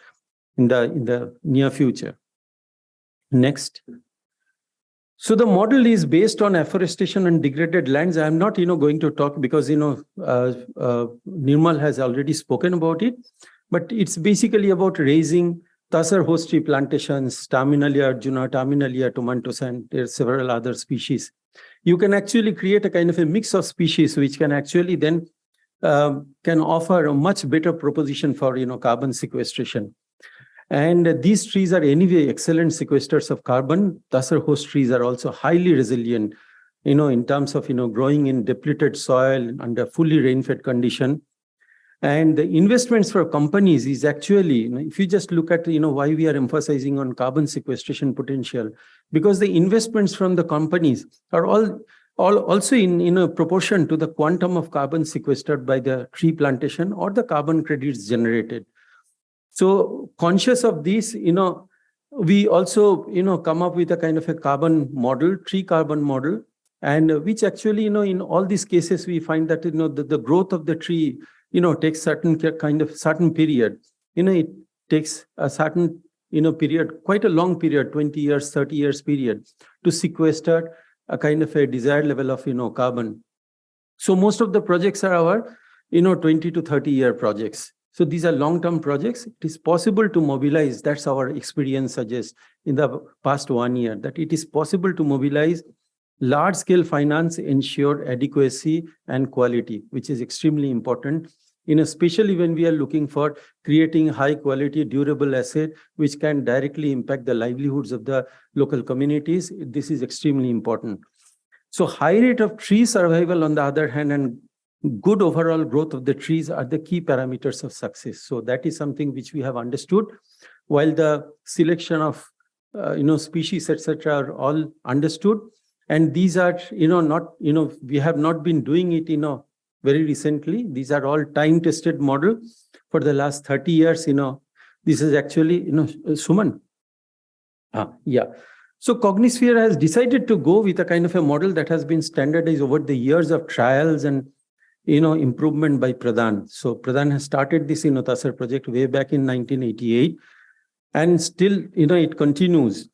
in the near future. Next. So the model is based on afforestation and degraded lands. I'm not, going to talk because, Nirmal has already spoken about it, but it's basically about raising Tasar host tree plantations, Terminalia arjuna, Terminalia tomentosa, and there are several other species. You can actually create a kind of a mix of species, which can actually then can offer a much better proposition for, carbon sequestration. And these trees are anyway excellent sequesters of carbon. Tasar host trees are also highly resilient, in terms of, growing in depleted soil under fully rain-fed condition. And the investments for companies is actually, if you just look at, why we are emphasizing on carbon sequestration potential, because the investments from the companies are all also in a proportion to the quantum of carbon sequestered by the tree plantation or the carbon credits generated. So conscious of this, we also, come up with a kind of a carbon model, tree carbon model, and which actually, in all these cases, we find that, the growth of the tree, takes certain period. It takes a certain, period, quite a long period, 20 years, 30 years period to sequester a kind of a desired level of, carbon. So most of the projects are our, 20 to 30 year projects. So these are long-term projects. It is possible to mobilize, that's our experience suggests in the past 1 year, that it is possible to mobilize large-scale finance, ensure adequacy and quality, which is extremely important, especially when we are looking for creating high-quality, durable asset, which can directly impact the livelihoods of the local communities. This is extremely important. So high rate of tree survival, on the other hand, and good overall growth of the trees are the key parameters of success. So that is something which we have understood, while the selection of species, etc., are all understood. And these are, not, we have not been doing it, very recently. These are all time-tested model for the last 30 years. This is actually, Suman. Yeah. So Cognisphere has decided to go with a kind of a model that has been standardized over the years of trials and, improvement by Pradhan. So Pradhan has started this Tasar project way back in 1988, and still, it continues.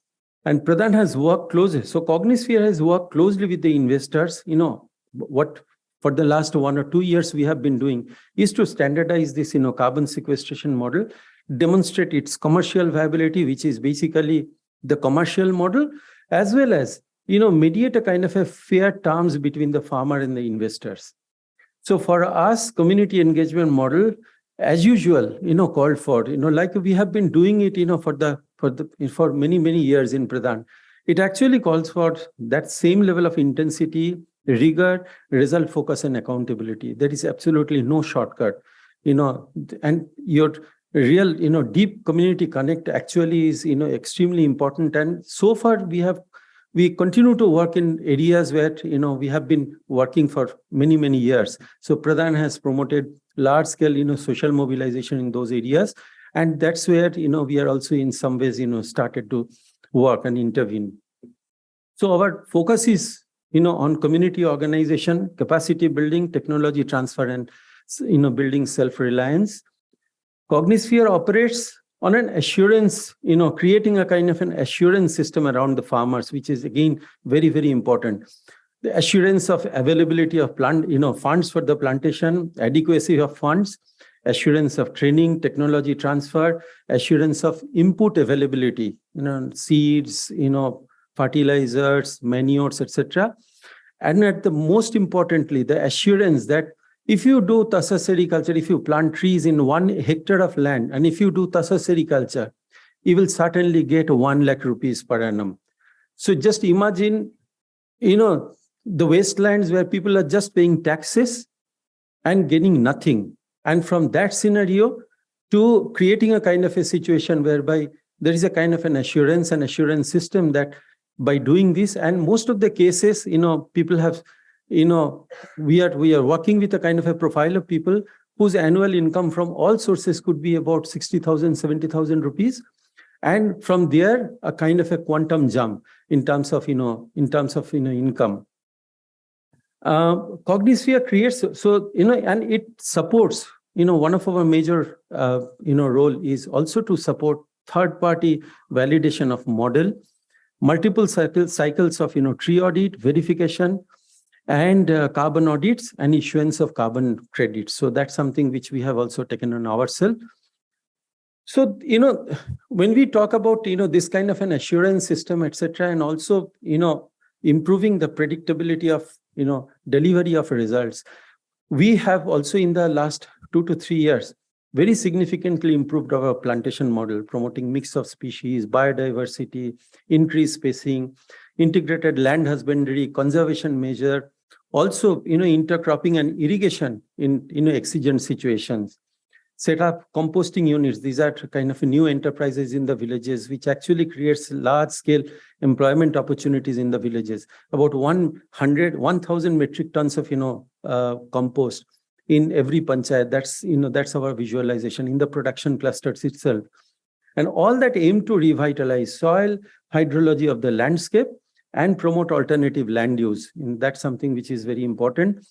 And Pradhan has worked closely. So Cognisphere has worked closely with the investors. What for the last 1 or 2 years we have been doing is to standardize this, carbon sequestration model, demonstrate its commercial viability, which is basically the commercial model, as well as, mediate a kind of a fair terms between the farmer and the investors. So for us, community engagement model, as usual, called for, like we have been doing it, for many, many years in Pradhan, it actually calls for that same level of intensity, rigor, result focus, and accountability. There is absolutely no shortcut, and your real, deep community connect actually is, extremely important. And so far we continue to work in areas where, we have been working for many, many years. So Pradhan has promoted large scale, social mobilization in those areas. And that's where, we are also in some ways, started to work and intervene. So our focus is, on community organization, capacity building, technology transfer, and building self-reliance. Cognisphere operates on an assurance, creating a kind of an assurance system around the farmers, which is again very, very important. The assurance of availability of funds for the plantation, adequacy of funds, assurance of training, technology transfer, assurance of input availability, seeds, fertilizers, manures, etc. And at the most importantly, the assurance that if you do tassa sericulture, if you plant trees in 1 hectare of land, and if you do tassa sericulture, you will certainly get 1 lakh rupees per annum. So just imagine, the wastelands where people are just paying taxes and getting nothing. And from that scenario to creating a kind of a situation whereby there is a kind of an assurance system that by doing this, and most of the cases, people have, we are working with a kind of a profile of people whose annual income from all sources could be about 60,000, 70,000 rupees. And from there, a kind of a quantum jump in terms of, income. Cognisphere creates, and it supports, one of our major, role is also to support third-party validation of model, multiple cycles of, tree audit, verification, and carbon audits and issuance of carbon credits. So that's something which we have also taken on ourselves. So, when we talk about, this kind of an assurance system, etc., and also, improving the predictability of, delivery of results, we have also in the last 2 to 3 years, very significantly improved our plantation model, promoting mix of species, biodiversity, increased spacing, integrated land husbandry, conservation measure, also, intercropping and irrigation in, exigent situations. Set up composting units. These are kind of new enterprises in the villages, which actually creates large-scale employment opportunities in the villages. About 1,000 metric tons of, compost in every panchayat. That's our visualization in the production clusters itself. And all that aim to revitalize soil, hydrology of the landscape, and promote alternative land use. And that's something which is very important.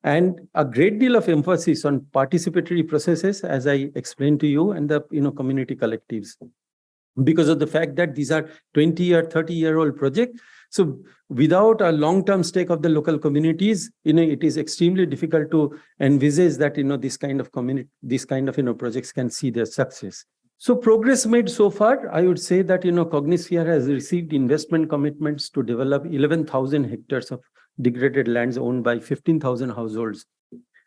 And a great deal of emphasis on participatory processes, as I explained to you, and the community collectives, because of the fact that these are 20 or 30-year-old projects. So without a long-term stake of the local communities, it is extremely difficult to envisage that this kind of projects can see their success. So progress made so far, I would say that Cognisphere has received investment commitments to develop 11,000 hectares of degraded lands owned by 15,000 households.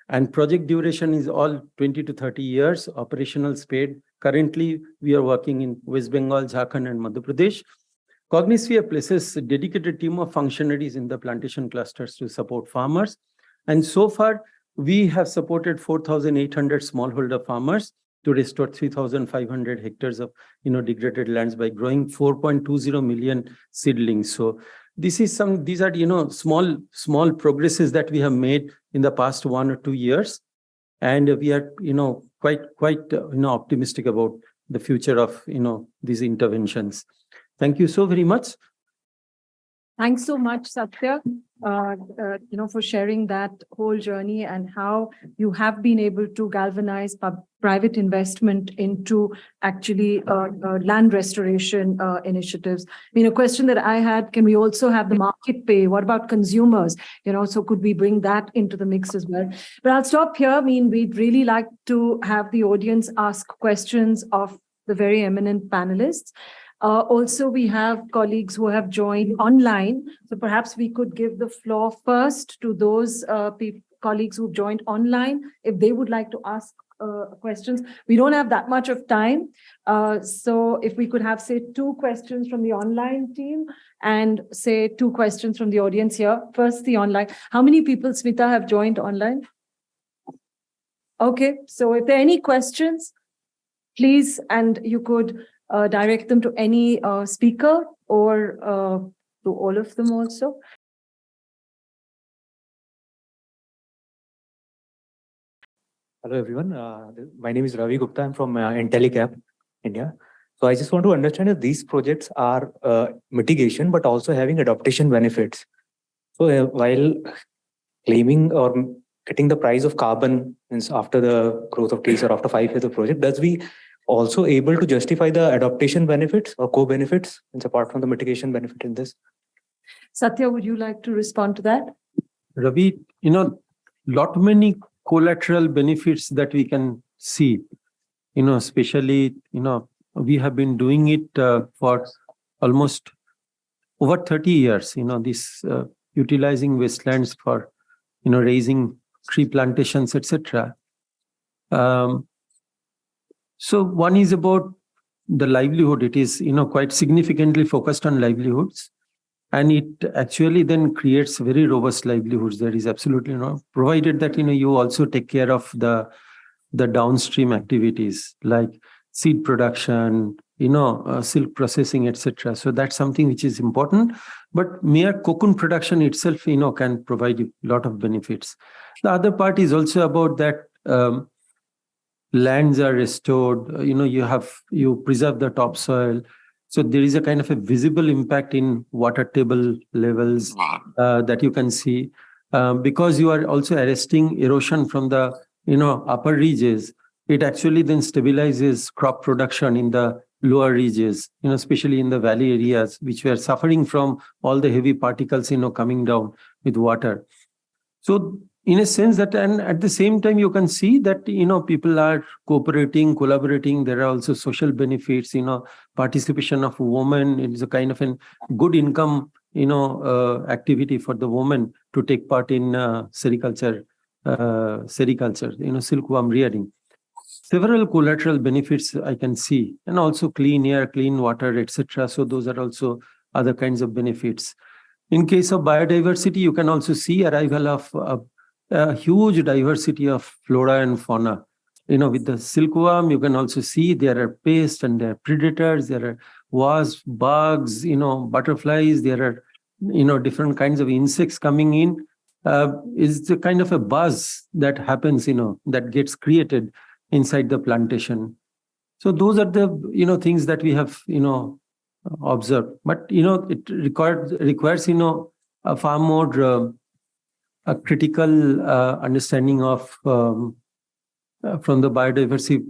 And project duration is all 20 to 30 years, operational speed. Currently, we are working in West Bengal, Jharkhand, and Madhya Pradesh. Cognisphere places a dedicated team of functionaries in the plantation clusters to support farmers. And so far, we have supported 4,800 smallholder farmers to restore 3,500 hectares of degraded lands by growing 4.20 million seedlings. So these are small progresses that we have made in the past 1 or 2 years, and we are quite optimistic about the future of these interventions. Thank you so very much. Thanks so much, Satya, for sharing that whole journey and how you have been able to galvanize private investment into actually land restoration initiatives. A question that I had, can we also have the market pay? What about consumers? So could we bring that into the mix as well? But I'll stop here. We'd really like to have the audience ask questions of the very eminent panelists. Also, we have colleagues who have joined online. So perhaps we could give the floor first to those colleagues who've joined online, if they would like to ask questions. We don't have that much of time. So if we could have, say, 2 questions from the online team and say 2 questions from the audience here. First, the online. How many people, Smita, have joined online? Okay, so if there are any questions, please, and you could direct them to any speaker or to all of them also. Hello, everyone. My name is Ravi Gupta. I'm from Intellicap, India. So I just want to understand if these projects are mitigation, but also having adaptation benefits. So while claiming or getting the price of carbon means after the growth of trees or after 5 years of project, does we also able to justify the adaptation benefits or co-benefits means apart from the mitigation benefit in this? Satya, would you like to respond to that? Ravi, lot many collateral benefits that we can see, especially, we have been doing it for almost over 30 years, this utilizing wastelands for, raising tree plantations, etc. So one is about the livelihood. It is, quite significantly focused on livelihoods. And it actually then creates very robust livelihoods. There is absolutely no, provided that, you also take care of the downstream activities like seed production, silk processing, etc. So that's something which is important. But mere cocoon production itself, can provide a lot of benefits. The other part is also about that lands are restored, you preserve the topsoil. So there is a kind of a visible impact in water table levels that you can see because you are also arresting erosion from the upper ridges. It actually then stabilizes crop production in the lower ridges, especially in the valley areas, which were suffering from all the heavy particles, coming down with water. So in a sense that, and at the same time, you can see that, people are cooperating, collaborating. There are also social benefits, participation of women. It is a kind of a good income, activity for the woman to take part in sericulture, silkworm rearing. Several collateral benefits I can see, and also clean air, clean water, etc. So those are also other kinds of benefits. In case of biodiversity, you can also see arrival of a huge diversity of flora and fauna. With the silkworm, you can also see there are pests and there are predators, there are wasps, bugs, butterflies, there are, different kinds of insects coming in. Is the kind of a buzz that happens, that gets created inside the plantation. So those are the, things that we have, observed. But, it requires, a far more a critical understanding of from the biodiversity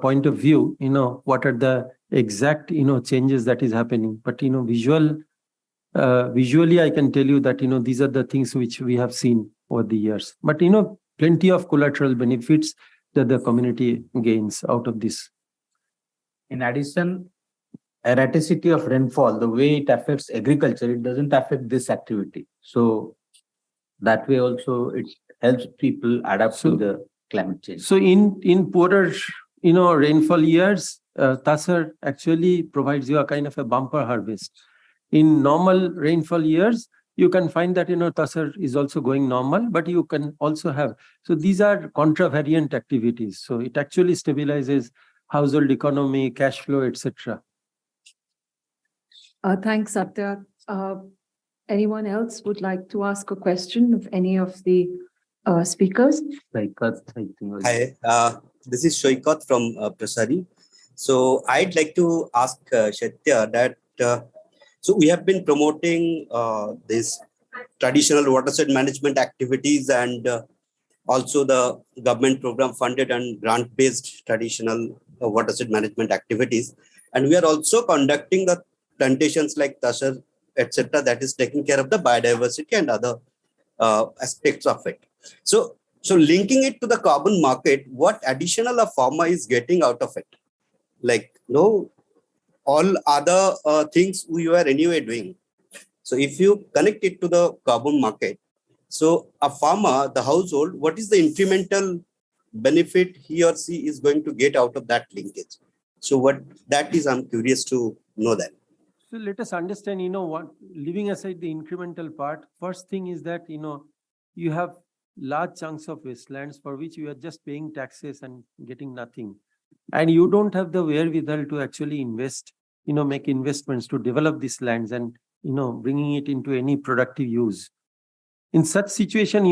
point of view, what are the exact, changes that is happening. But, visually, I can tell you that, these are the things which we have seen over the years. But, plenty of collateral benefits that the community gains out of this. In addition, erraticity of rainfall, the way it affects agriculture, it doesn't affect this activity. So that way also it helps people adapt to the climate change. So in poorer, rainfall years, Tasar actually provides you a kind of a bumper harvest. In normal rainfall years, you can find that, Tasar is also going normal, but you can also have. So these are contravariant activities. So it actually stabilizes household economy, cash flow, etc. Thanks, Satya. Anyone else would like to ask a question of any of the speakers? Hi, this is Shoikat from Prasari. So I'd like to ask Shatya that so we have been promoting this traditional watershed management activities and also the government program funded and grant-based traditional watershed management activities. And we are also conducting the plantations like Tasar, etc., that is taking care of the biodiversity and other aspects of it. So linking it to the carbon market, what additional a farmer is getting out of it? Like, all other things we were anyway doing. So if you connect it to the carbon market, so a farmer, the household, what is the incremental benefit he or she is going to get out of that linkage? So what that is, I'm curious to know that. So let us understand, what, leaving aside the incremental part, first thing is that, you have large chunks of wastelands for which you are just paying taxes and getting nothing. And you don't have the wherewithal to actually invest, make investments to develop these lands and, bringing it into any productive use. In such situation,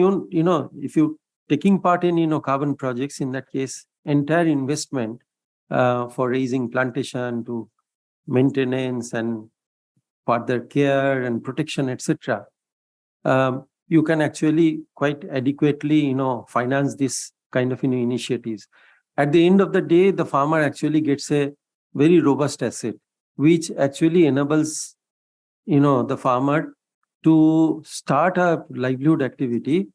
if you taking part in, carbon projects, in that case, entire investment for raising plantation to maintenance and further care and protection, etc., you can actually quite adequately, finance this kind of initiatives. At the end of the day, the farmer actually gets a very robust asset, which actually enables, the farmer to start a livelihood activity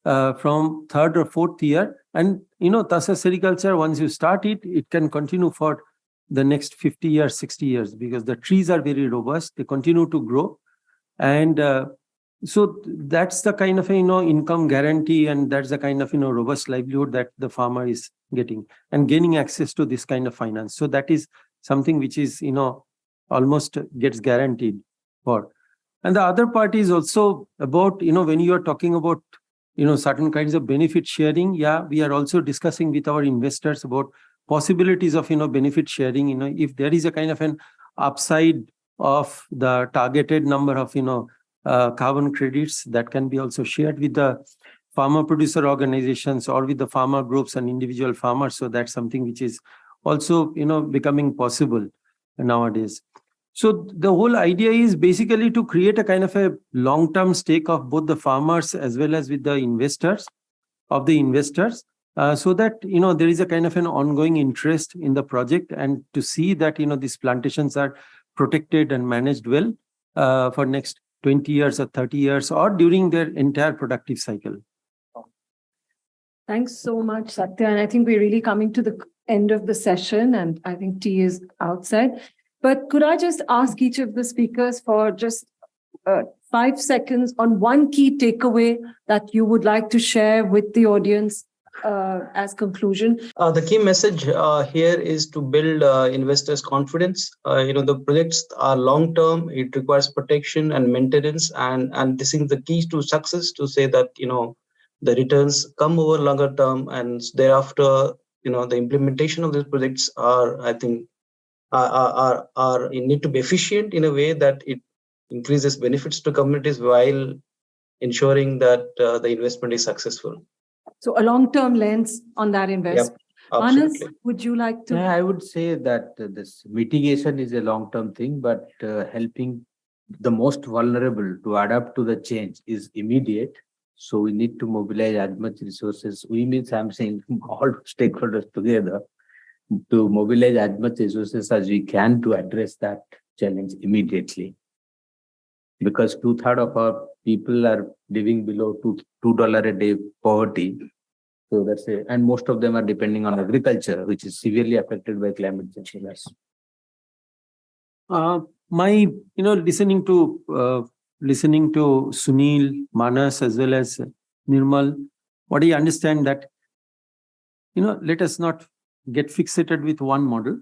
from third or fourth year. And, Tasa sericulture, once you start it, it can continue for the next 50 years, 60 years, because the trees are very robust. They continue to grow. And so that's the kind of, income guarantee, and that's the kind of, robust livelihood that the farmer is getting and gaining access to this kind of finance. So that is something which is, almost gets guaranteed for. And the other part is also about, when you are talking about, certain kinds of benefit sharing. Yeah, we are also discussing with our investors about possibilities of, benefit sharing. If there is a kind of an upside of the targeted number of, carbon credits, that can be also shared with the farmer producer organizations or with the farmer groups and individual farmers. So that's something which is also, becoming possible nowadays. So the whole idea is basically to create a kind of a long-term stake of both the farmers as well as with the investors, so that, there is a kind of an ongoing interest in the project, and to see that, these plantations are protected and managed well for next 20 years or 30 years or during their entire productive cycle. Thanks so much, Satya. And I think we're really coming to the end of the session, and I think tea is outside. But could I just ask each of the speakers for just 5 seconds on one key takeaway that you would like to share with the audience as conclusion? The key message here is to build investors' confidence. The projects are long term. It requires protection and maintenance, and this is the key to success. To say that the returns come over longer term, and thereafter the implementation of these projects are, I think, are need to be efficient in a way that it increases benefits to communities while ensuring that the investment is successful. So a long-term lens on that investment. Yep, Manas, absolutely. would you like to? Yeah, I would say that this mitigation is a long-term thing, but helping the most vulnerable to adapt to the change is immediate. So we need to mobilize as much resources. We means I'm saying all stakeholders together to mobilize as much resources as we can to address that challenge immediately. Because 2/3 of our people are living below $2 a day poverty. So that's it. And most of them are depending on agriculture, which is severely affected by climate change. Listening to Sunil, Manas, as well as Nirmal, what I understand that, let us not get fixated with one model.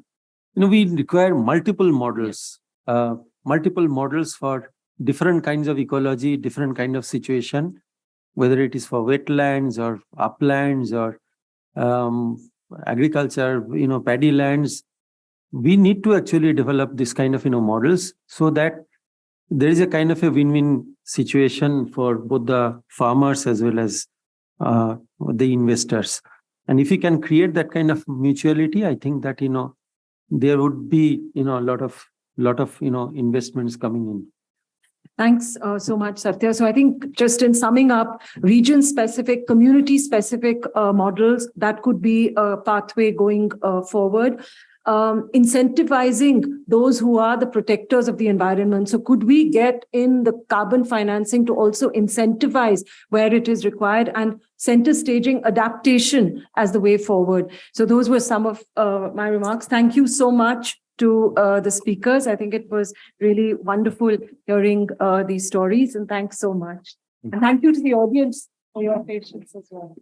We require multiple models for different kinds of ecology, different kind of situation, whether it is for wetlands or uplands or agriculture, paddy lands. We need to actually develop this kind of, models so that there is a kind of a win-win situation for both the farmers as well as the investors. And if we can create that kind of mutuality, I think that, there would be, a lot of, investments coming in. Thanks so much, Satya. So I think just in summing up, region-specific, community-specific models, that could be a pathway going forward. Incentivizing those who are the protectors of the environment. So could we get in the carbon financing to also incentivize where it is required, and center staging adaptation as the way forward? So those were some of my remarks. Thank you so much to the speakers. I think it was really wonderful hearing these stories, and thanks so much. And thank you to the audience for your patience as well.